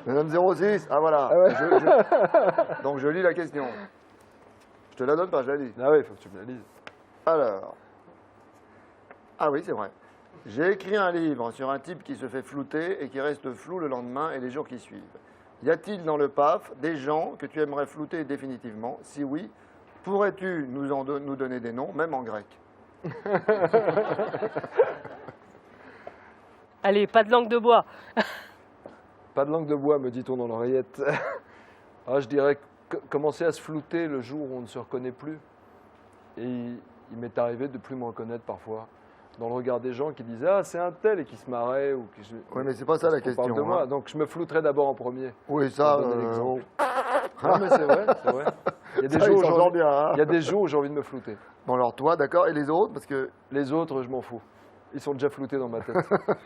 Madame 06, ah voilà. Ah ouais. Donc je lis la question. Je te la donne pas, je la lis. Ah oui, il faut que tu me la lises. Alors. Ah oui, c'est vrai. J'ai écrit un livre sur un type qui se fait flouter et qui reste flou le lendemain et les jours qui suivent. Y a-t-il dans le PAF des gens que tu aimerais flouter définitivement? Si oui, pourrais-tu nous donner des noms, même en grec? Allez, pas de langue de bois. Pas de langue de bois, me dit-on dans l'oreillette. Ah, je dirais commencer à se flouter le jour où on ne se reconnaît plus. Et il m'est arrivé de plus me reconnaître parfois. Dans le regard des gens qui disaient « Ah, c'est un tel » et qui se marraient. Ou qui, Oui, mais c'est pas ça la on question. parle de moi. Hein. Donc je me flouterais d'abord en premier. Oui, ça. Pour donner l'exemple. Non, mais c'est vrai, c'est vrai. Il y a des Ça, jours il où j'ai s'en sort envie- bien. Hein. il y a des jours où j'ai envie de me flouter. Bon, alors toi, d'accord. Et les autres? Parce que. Les autres, je m'en fous. Ils sont déjà floutés dans ma tête.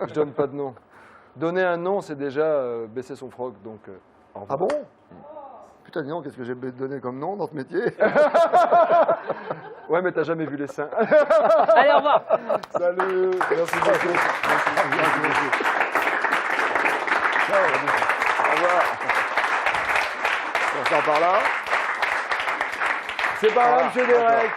Je donne pas de nom. Donner un nom, c'est déjà baisser son froc. Donc, au revoir. Ah bon? Putain, dis donc, qu'est-ce que j'ai donné comme nom dans ce métier? Ouais, mais t'as jamais vu les seins. Allez, au revoir. Salut. Merci beaucoup. Merci beaucoup. Au revoir. On sort par là. C'est par là, Voilà, monsieur Derek.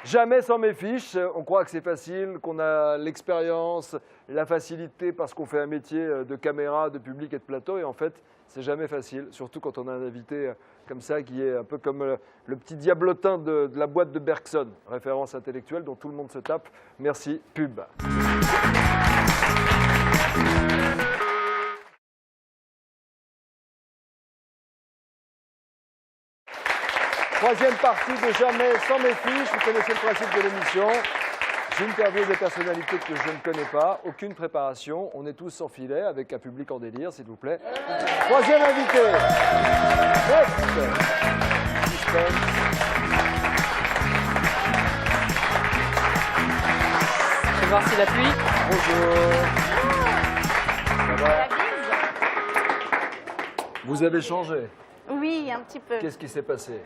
Jamais sans mes fiches. On croit que c'est facile, qu'on a l'expérience, la facilité parce qu'on fait un métier de caméra, de public et de plateau. Et en fait, c'est jamais facile, surtout quand on a un invité comme ça qui est un peu comme le petit diablotin de la boîte de Bergson, référence intellectuelle dont tout le monde se tape. Merci, pub. Troisième partie de Jamais sans mes fiches. Vous connaissez le principe de l'émission. J'interviewe des personnalités que je ne connais pas. Aucune préparation. On est tous sans filet avec un public en délire, s'il vous plaît. Troisième invité. Next. Suspense. Je vais voir s'il appuie. Bonjour. Ça va? La bise? Vous avez changé. Oui, un petit peu. Qu'est-ce qui s'est passé?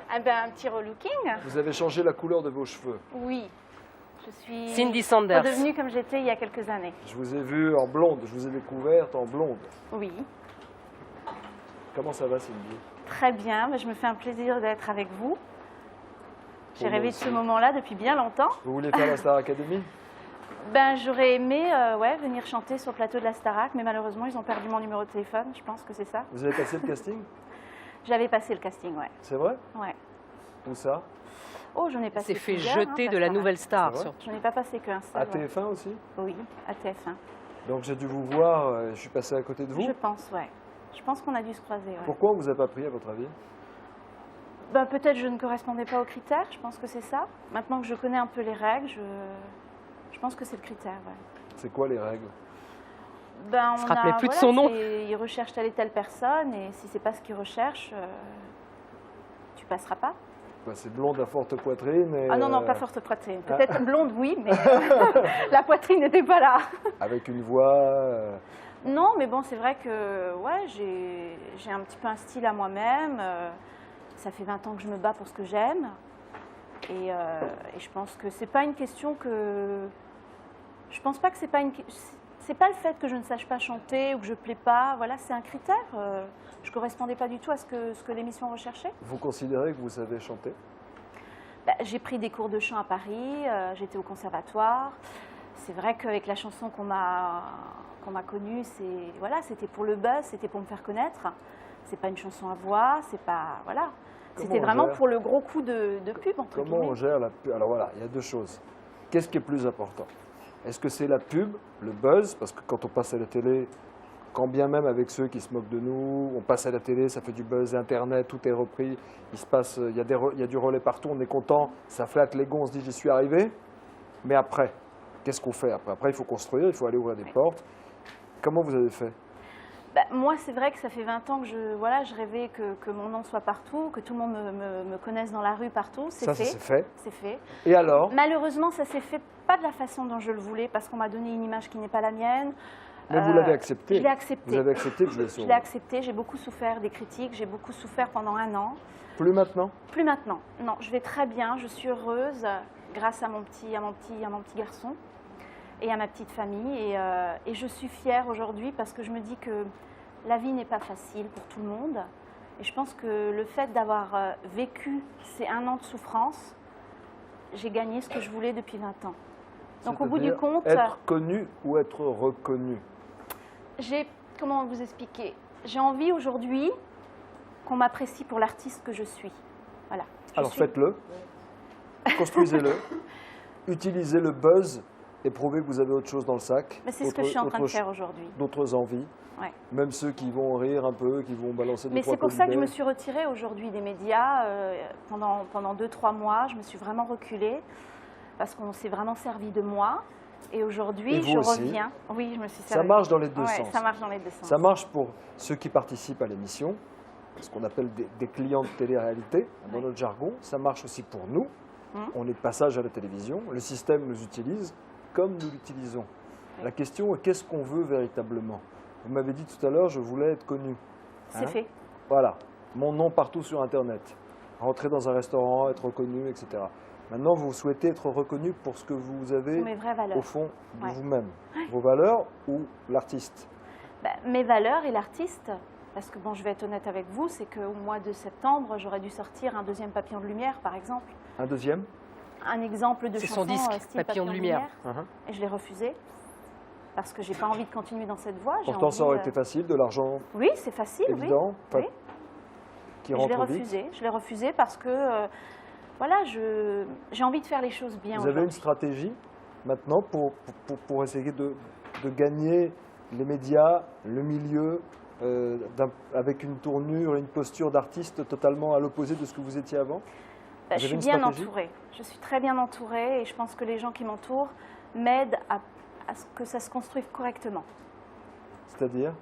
Ah ben, un petit relooking? Vous avez changé la couleur de vos cheveux. Oui. Je suis Cindy Sanders. redevenue comme j'étais il y a quelques années. Je vous ai vu en blonde. Je vous ai découverte en blonde. Oui. Comment ça va, Cindy? Très bien. Ben, je me fais un plaisir d'être avec vous. J'ai Pour rêvé moi de ce aussi. moment-là depuis bien longtemps. Vous voulez faire la Star Academy? Ben, j'aurais aimé venir chanter sur le plateau de la Starac, mais malheureusement, ils ont perdu mon numéro de téléphone. Je pense que c'est ça. Vous avez passé le casting? J'avais passé le casting, ouais. C'est vrai? Ouais. Où ça? Oh, j'en ai passé s'est fait plusieurs, jeter hein, de la parce nouvelle star. C'est vrai surtout. j'en ai pas passé qu'un seul. À ouais. TF1 aussi? Oui, à TF1. Donc j'ai dû vous voir, je suis passé à côté de vous. Je pense, ouais. Je pense qu'on a dû se croiser. Ouais. Pourquoi on ne vous a pas pris, à votre avis? Ben, peut-être je ne correspondais pas aux critères, je pense que c'est ça. Maintenant que je connais un peu les règles, je pense que c'est le critère. Ouais. C'est quoi les règles? Ben, Il se rappelait plus de son nom. Ils recherchent telle et telle personne, et si c'est pas ce qu'ils recherchent, tu passeras pas. Bah, c'est blonde à forte poitrine. Et, Ah non, non, pas forte poitrine. Peut-être blonde, oui, mais la poitrine n'était pas là. Avec une voix. Non, mais bon, c'est vrai que ouais, j'ai un petit peu un style à moi-même. Ça fait 20 ans que je me bats pour ce que j'aime. Et je pense que c'est pas une question que... Je pense pas que c'est pas une... C'est pas le fait que je ne sache pas chanter ou que je plais pas. Voilà, c'est un critère. Je correspondais pas du tout à ce que l'émission recherchait. Vous considérez que vous savez chanter? Bah, j'ai pris des cours de chant à Paris. J'étais au conservatoire. C'est vrai qu'avec la chanson qu'on m'a connue, voilà, c'était pour le buzz, c'était pour me faire connaître. C'est pas une chanson à voix, c'est pas... Voilà. C'était vraiment pour le gros coup de pub, entre Comment guillemets. on gère la pub? Alors voilà, il y a deux choses. Qu'est-ce qui est plus important? Est-ce que c'est la pub, le buzz? Parce que quand on passe à la télé, quand bien même avec ceux qui se moquent de nous, on passe à la télé, ça fait du buzz, Internet, tout est repris, il y a du relais partout, on est content, ça flatte les gonds, on se dit j'y suis arrivé. Mais après, qu'est-ce qu'on fait après? Après, il faut construire, il faut aller ouvrir des portes. Comment vous avez fait? Bah, moi, c'est vrai que ça fait 20 ans que je rêvais que mon nom soit partout, que tout le monde me connaisse dans la rue partout. Ça c'est fait. C'est fait. Et alors? Malheureusement, ça s'est fait pas de la façon dont je le voulais, parce qu'on m'a donné une image qui n'est pas la mienne. Mais vous l'avez accepté. Je l'ai accepté. Vous avez accepté que je l'ai Je l'ai accepté, j'ai beaucoup souffert des critiques, j'ai beaucoup souffert pendant 1 an. Plus maintenant? Plus maintenant. Non, je vais très bien, je suis heureuse grâce à mon petit garçon et à ma petite famille. Et je suis fière aujourd'hui parce que je me dis que la vie n'est pas facile pour tout le monde. Et je pense que le fait d'avoir vécu ces 1 an de souffrance, j'ai gagné ce que je voulais depuis 20 ans. Donc au bout du compte... Être connu ou être reconnu? Comment vous expliquer? J'ai envie aujourd'hui qu'on m'apprécie pour l'artiste que je suis. Voilà. Alors faites-le, construisez-le, utilisez le buzz et prouvez que vous avez autre chose dans le sac. Mais c'est ce que je suis en train de faire aujourd'hui. D'autres envies, ouais. Même ceux qui vont rire un peu, qui vont balancer des Mais trois c'est pour ça que je me colibets. suis retirée aujourd'hui des médias pendant 2-3 mois. Je me suis vraiment reculée parce qu'on s'est vraiment servi de moi. Et aujourd'hui, je reviens. Oui, je me suis servi. Ça marche dans les deux sens. Ça marche dans les deux sens. Ça marche pour ceux qui participent à l'émission, ce qu'on appelle des clients de télé-réalité, dans notre jargon. Ça marche aussi pour nous. On est de passage à la télévision. Le système nous utilise comme nous l'utilisons. La question est qu'est-ce qu'on veut véritablement? Vous m'avez dit tout à l'heure, je voulais être connu. C'est fait. Voilà, mon nom partout sur Internet. Rentrer dans un restaurant, être reconnu, etc. Maintenant, vous souhaitez être reconnu pour ce que vous avez mes vraies valeurs. au fond de vous-même. Vos valeurs ou l'artiste? Mes valeurs et l'artiste. Parce que bon, je vais être honnête avec vous, c'est qu'au mois de septembre, j'aurais dû sortir un 2e Papillon de Lumière, par exemple. Un deuxième? Un exemple de C'est chanson son disque, style Papillon de Lumière. Et je l'ai refusé. Parce que j'ai pas envie de continuer dans cette voie. Pourtant, ça aurait été facile, de l'argent oui, c'est facile, évident, oui. qui Je rentre l'ai vite. refusé. Je l'ai refusé parce que voilà, j'ai envie de faire les choses bien. Vous avez une stratégie maintenant pour essayer de gagner les médias, le milieu, avec une tournure et une posture d'artiste totalement à l'opposé de ce que vous étiez avant? Je suis bien entourée. Je suis très bien entourée et je pense que les gens qui m'entourent m'aident à ce que ça se construise correctement. C'est-à-dire?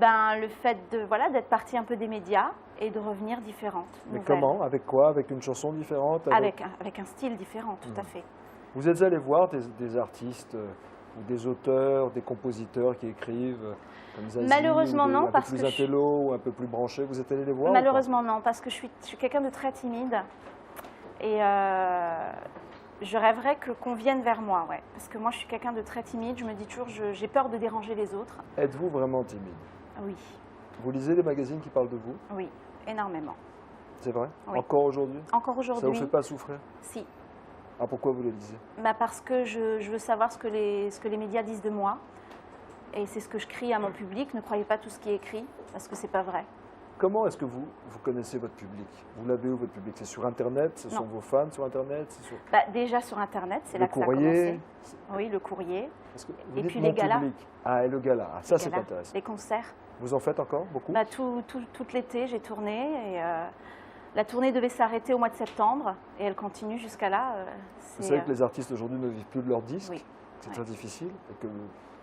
Le fait d'être partie un peu des médias et de revenir différente. Mais nouvelle. comment? Avec quoi? Avec une chanson différente? Avec un style différent, tout à fait. Vous êtes allé voir des artistes ou des auteurs, des compositeurs qui écrivent comme Zazie, Malheureusement non, parce que que un peu plus intello ou un peu plus branché. Vous êtes allé les voir? Malheureusement non, parce que je suis quelqu'un de très timide et je rêverais qu'on vienne vers moi, ouais. Parce que moi je suis quelqu'un de très timide, je me dis toujours j'ai peur de déranger les autres. Êtes-vous vraiment timide? Oui. Vous lisez les magazines qui parlent de vous? Oui, énormément. C'est vrai? Oui. Encore aujourd'hui? Encore aujourd'hui. Ça vous fait pas souffrir? Si. Ah, pourquoi vous les lisez? Parce que je veux savoir ce que les médias disent de moi. Et c'est ce que je crie à mon public. Ne croyez pas tout ce qui est écrit, parce que c'est pas vrai. Comment est-ce que vous connaissez votre public? Vous l'avez où, votre public? C'est sur Internet? Ce sont vos fans sur Internet? Sur... Déjà sur Internet, c'est le là que ça a courrier? commencé. Oui, le courrier. Et puis les galas. Public. Ah, et le gala. Ah, ça, Les c'est galas, intéressant. les concerts. Vous en faites encore beaucoup? Tout l'été, j'ai tourné. Et, la tournée devait s'arrêter au mois de septembre et elle continue jusqu'à là. Vous savez que les artistes aujourd'hui ne vivent plus de leurs disques, oui. c'est très difficile, et que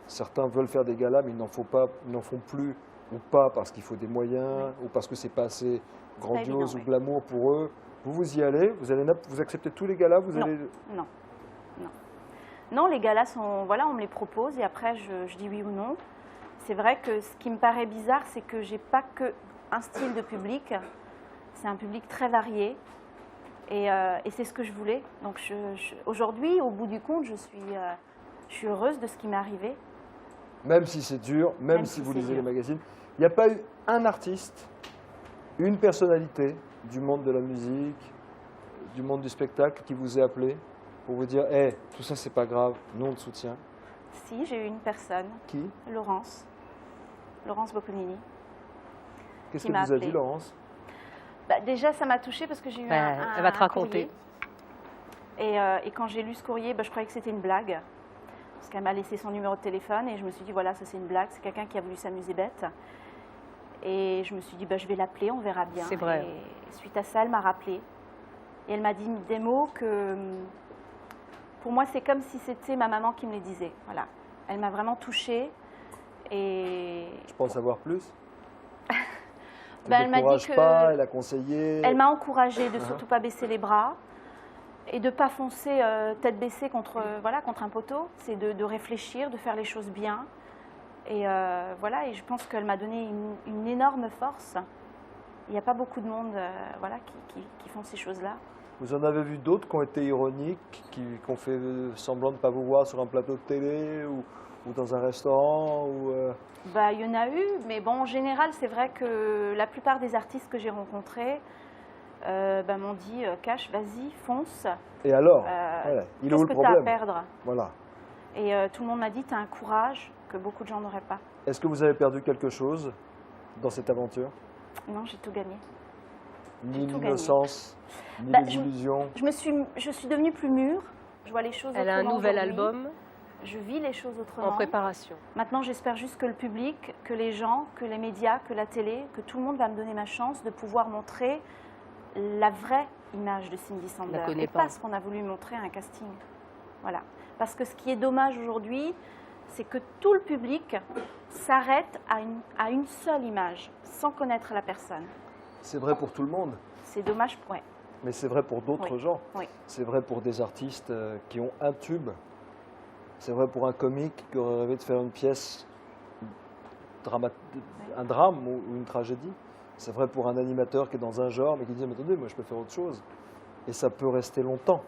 certains veulent faire des galas, mais ils n'en font plus, ou pas parce qu'il faut des moyens, ou parce que c'est pas assez grandiose évident, ou glamour pour eux. Vous y allez, vous acceptez tous les galas, Non, les galas sont, voilà, on me les propose et après je dis oui ou non. C'est vrai que ce qui me paraît bizarre, c'est que j'ai pas que un style de public. C'est un public très varié et c'est ce que je voulais. Donc aujourd'hui, au bout du compte, je suis heureuse de ce qui m'est arrivé. Même si c'est dur, même si vous lisez les magazines. Il n'y a pas eu un artiste, une personnalité du monde de la musique, du monde du spectacle qui vous ait appelé pour vous dire hey, tout ça, c'est pas grave, nous on te soutient. Si, j'ai eu une personne. Qui? Laurence Boccolini. Qu'est-ce qu'elle vous a dit, Laurence? Déjà, ça m'a touchée parce que j'ai eu elle va te raconter. Et quand j'ai lu ce courrier, je croyais que c'était une blague. Parce qu'elle m'a laissé son numéro de téléphone et je me suis dit, voilà, ça c'est une blague, c'est quelqu'un qui a voulu s'amuser bête. Et je me suis dit, je vais l'appeler, on verra bien. C'est vrai. Et suite à ça, elle m'a rappelé. Et elle m'a dit des mots que, pour moi, c'est comme si c'était ma maman qui me les disait. Voilà. Elle m'a vraiment touchée. Et je peux en savoir plus? Elle m'a dit que pas, elle a conseillé. Elle m'a encouragée de surtout pas baisser les bras et de pas foncer tête baissée contre un poteau. C'est de réfléchir, de faire les choses bien. Et voilà. Et je pense qu'elle m'a donné une énorme force. Il n'y a pas beaucoup de monde qui font ces choses-là. Vous en avez vu d'autres qui ont été ironiques, qui ont fait semblant de ne pas vous voir sur un plateau de télé ou dans un restaurant Il y en a eu, mais bon, en général, c'est vrai que la plupart des artistes que j'ai rencontrés m'ont dit Cash, vas-y, fonce. Et alors il est où le problème? Qu'est-ce que tu as à perdre? Voilà. Et tout le monde m'a dit tu as un courage que beaucoup de gens n'auraient pas. Est-ce que vous avez perdu quelque chose dans cette aventure? Non, j'ai tout gagné. Ni l'innocence, ni les illusions. Je suis devenue plus mûre. Je vois les choses autrement. Elle a un nouvel aujourd'hui. album Je vis les choses autrement. en préparation. Maintenant, j'espère juste que le public, que les gens, que les médias, que la télé, que tout le monde va me donner ma chance de pouvoir montrer la vraie image de Cindy Sander. Et pas ce qu'on a voulu montrer à un casting. Voilà. Parce que ce qui est dommage aujourd'hui, c'est que tout le public s'arrête à une seule image, sans connaître la personne. C'est vrai pour tout le monde. C'est dommage, ouais. Mais c'est vrai pour d'autres gens. Oui. C'est vrai pour des artistes qui ont un tube. C'est vrai pour un comique qui aurait rêvé de faire une pièce, un drame ou une tragédie. C'est vrai pour un animateur qui est dans un genre mais qui dit mais attendez, moi je peux faire autre chose. Et ça peut rester longtemps.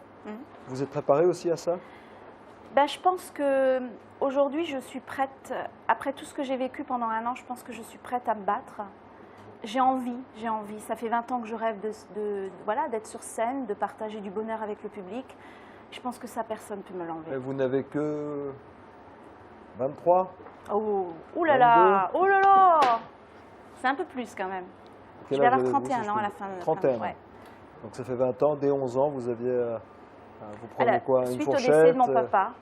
Vous êtes préparé aussi à ça? Je pense qu'aujourd'hui, je suis prête, après tout ce que j'ai vécu pendant un an, je pense que je suis prête à me battre. J'ai envie. Ça fait 20 ans que je rêve d'être sur scène, de partager du bonheur avec le public. Je pense que ça, personne ne peut me l'enlever. Mais vous n'avez que 23? Oh là là! C'est un peu plus quand même. Je vais avoir 31 ans à la fin de 31 ans. Ouais. Donc ça fait 20 ans, dès 11 ans, vous aviez... vous prenez quoi? Une Suite fourchette? au décès de mon papa.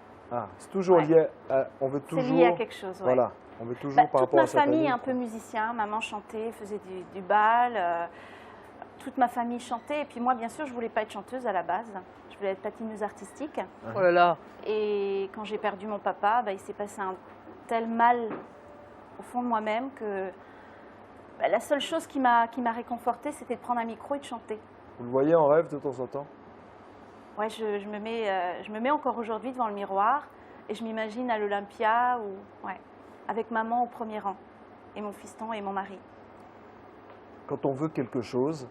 C'est toujours lié à... On veut toujours... C'est lié à quelque chose, ouais. Voilà. On veut toujours par rapport à toute ma sa famille est un peu musicien. Maman chantait, faisait du bal. Toute ma famille chantait. Et puis moi, bien sûr, je ne voulais pas être chanteuse à la base. Je voulais être patineuse artistique. Oh là là. Et quand j'ai perdu mon papa, il s'est passé un tel mal au fond de moi-même que la seule chose qui m'a réconfortée, c'était de prendre un micro et de chanter. Vous le voyez en rêve de temps en temps? Ouais, je me mets encore aujourd'hui devant le miroir et je m'imagine à l'Olympia avec maman au premier rang et mon fiston et mon mari. Quand on veut quelque chose,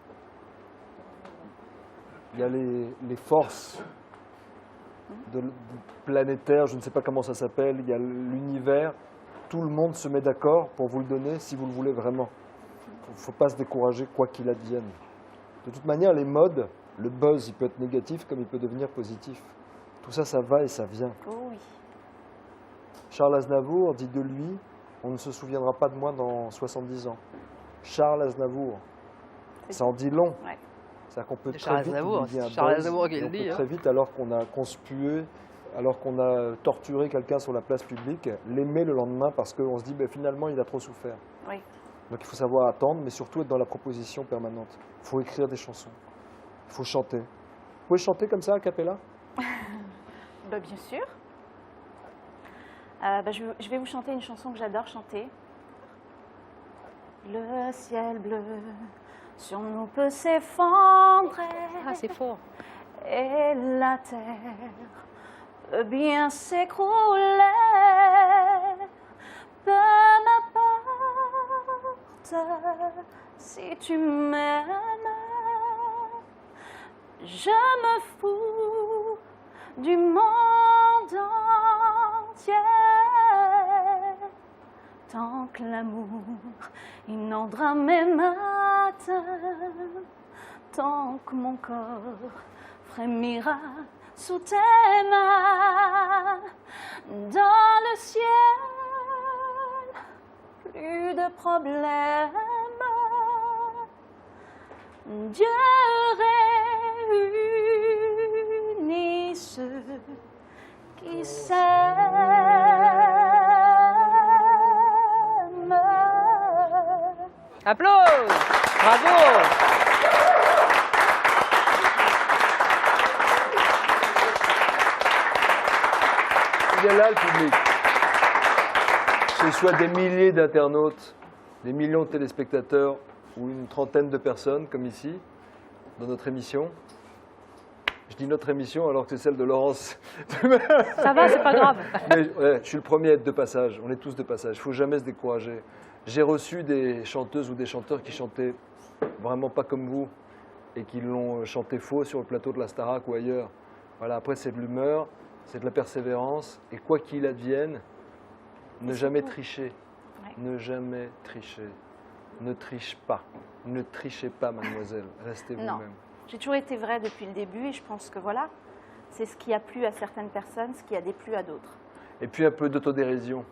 il y a les forces planétaires, je ne sais pas comment ça s'appelle, il y a l'univers, tout le monde se met d'accord pour vous le donner si vous le voulez vraiment. Il ne faut pas se décourager quoi qu'il advienne. De toute manière, les modes, le buzz, il peut être négatif comme il peut devenir positif. Tout ça, ça va et ça vient. Oh oui. Charles Aznavour dit de lui, on ne se souviendra pas de moi dans 70 ans. Charles Aznavour. Ça en dit long. Ouais. C'est-à-dire qu'on peut De très Charles vite Aznavour, oublier un c'est Charles buzz, Aznavour qui et le on peut dit, hein. très vite, alors qu'on a conspué, alors qu'on a torturé quelqu'un sur la place publique, l'aimer le lendemain parce qu'on se dit ben, finalement il a trop souffert. Oui. Donc il faut savoir attendre, mais surtout être dans la proposition permanente. Il faut écrire des chansons. Il faut chanter. Vous pouvez chanter comme ça, a cappella? Bah, bien sûr. Je vais vous chanter une chanson que j'adore chanter. Le ciel bleu sur nous peut s'effondrer Ah, c'est fort. et la terre peut bien s'écrouler. Peu m'importe si tu m'aimes, je me fous du monde entier. Tant que l'amour inondera mes matins, tant que mon corps frémira sous tes mains, dans le ciel, plus de problèmes. Dieu réunit ceux qui s'aiment. Applause. Bravo. Il est là, le public. Que ce soit des milliers d'internautes, des millions de téléspectateurs ou une trentaine de personnes, comme ici, dans notre émission. Je dis notre émission alors que c'est celle de Laurence. Ça va, c'est pas grave. Mais, ouais, je suis le premier à être de passage. On est tous de passage. Il ne faut jamais se décourager. J'ai reçu des chanteuses ou des chanteurs qui chantaient vraiment pas comme vous et qui l'ont chanté faux sur le plateau de la Starac ou ailleurs. Voilà, après, c'est de l'humeur, c'est de la persévérance. Et quoi qu'il advienne, ne jamais tricher. Ouais. Ne jamais tricher. Ne triche pas. Ne trichez pas, mademoiselle. Restez Non. vous-même. J'ai toujours été vraie depuis le début et je pense que voilà, c'est ce qui a plu à certaines personnes, ce qui a déplu à d'autres. Et puis un peu d'autodérision.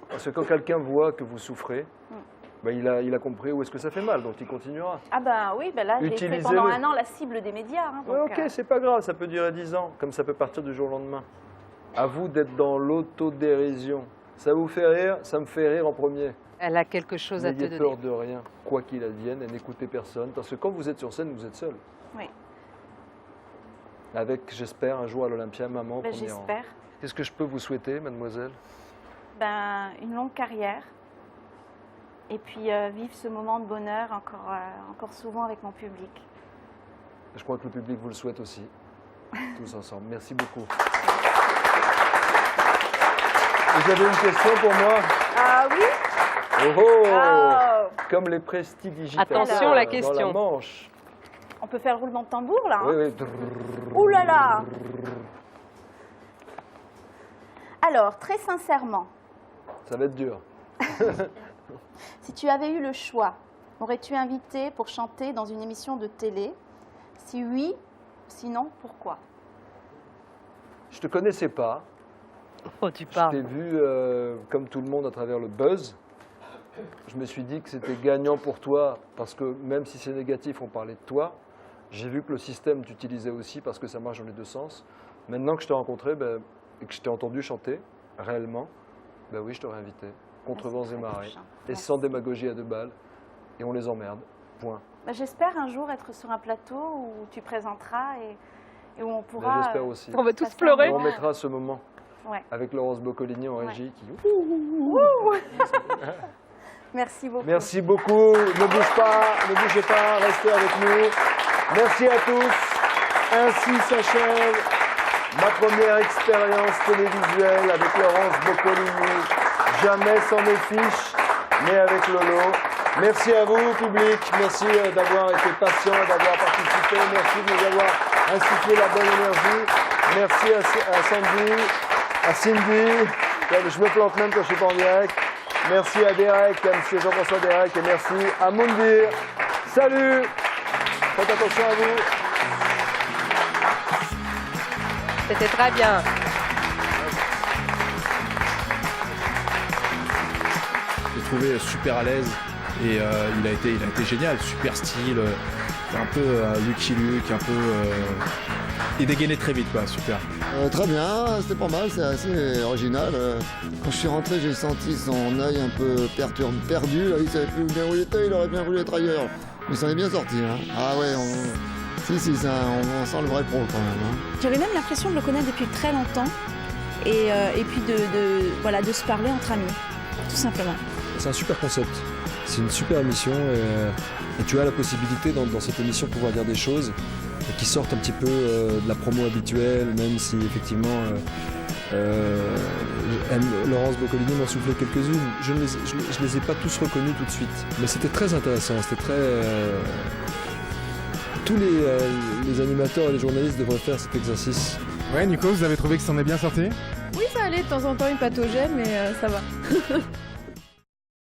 Parce que quand quelqu'un voit que vous souffrez, ben il a compris où est-ce que ça fait mal, donc il continuera. Ah ben oui, ben là j'ai été Utilisez-le. pendant un an la cible des médias. Hein, Ouais, donc, ok, c'est pas grave, ça peut durer 10 ans, comme ça peut partir du jour au lendemain. À vous d'être dans l'autodérision. Ça vous fait rire, ça me fait rire en premier. Elle a quelque chose à te N'ayez donner. peur de rien, quoi qu'il advienne, et n'écoutez personne, parce que quand vous êtes sur scène, vous êtes seul. Oui, Avec, j'espère, un jour à l'Olympia, maman au ben, premier rang. j'espère. Qu'est-ce que je peux vous souhaiter, mademoiselle? Ben, une longue carrière et puis vivre ce moment de bonheur encore souvent avec mon public. Je crois que le public vous le souhaite aussi, tous ensemble. Merci beaucoup. Vous avez une question pour moi? Ah oui. Oh, oh Ah, Comme les prestidigitateurs Attention, la dans question. la Manche. on peut faire le roulement de tambour là. Oui, Hein. oui. Ouh là là. Alors, très sincèrement, Ça va être dur. si tu avais eu le choix, m'aurais-tu invité pour chanter dans une émission de télé? Si oui, sinon, pourquoi? Je ne te connaissais pas. Oh, tu Je t'ai parles. vu, comme tout le monde, à travers le buzz. Je me suis dit que c'était gagnant pour toi, parce que même si c'est négatif, on parlait de toi. J'ai vu que le système t'utilisait aussi, parce que ça marche dans les deux sens. Maintenant que je t'ai rencontré et que je t'ai entendu chanter, réellement, ben oui, je t'aurais invité. Contre Ah, c'est vents et très marées. touchant. Et Merci. sans démagogie à 2 balles. Et on les emmerde. Point. Bah, j'espère un jour être sur un plateau où tu présenteras et où on Ben, pourra. J'espère aussi. On va tous passer un pleurer. Et on moment. mettra ce moment Ouais. avec Laurence Boccolini en Ouais. régie qui... Merci beaucoup. Merci beaucoup. Ne bougez pas, restez avec nous. Merci à tous. Ainsi s'achève ma première expérience télévisuelle avec Laurence Boccolini. Jamais sans mes fiches, mais avec Lolo. Merci à vous, public. Merci d'avoir été patient, d'avoir participé. Merci de nous avoir insufflé la bonne énergie. Merci à Sandy, à Cindy. Je me plante même quand je ne suis pas en direct. Merci à Derek, à M. Jean-François Derek, et merci à Moundir. Salut! Faites attention à vous. C'était très bien. Je l'ai trouvé super à l'aise. Et il a été génial, super style, un peu Lucky Luke, un peu... il dégainait très vite, quoi, super. Très bien, c'était pas mal, c'est assez original. Quand je suis rentré, j'ai senti son œil un peu perdu. Il savait plus bien où il était, il aurait bien voulu être ailleurs. Mais il s'en est bien sorti. Hein. Ah ouais, on sent le vrai pro quand même. Hein. J'avais même l'impression de le connaître depuis très longtemps et puis de se parler entre amis, tout simplement. C'est un super concept, c'est une super émission et tu as la possibilité dans cette émission de pouvoir dire des choses qui sortent un petit peu de la promo habituelle, même si effectivement Laurence Boccolini m'en soufflait quelques-unes. Je ne les ai pas tous reconnus tout de suite, mais c'était très intéressant, c'était très... Tous les animateurs et les journalistes devraient faire cet exercice. Ouais, Nico, vous avez trouvé que ça en est bien sorti? Oui, ça allait, de temps en temps, il pataugait, mais ça va.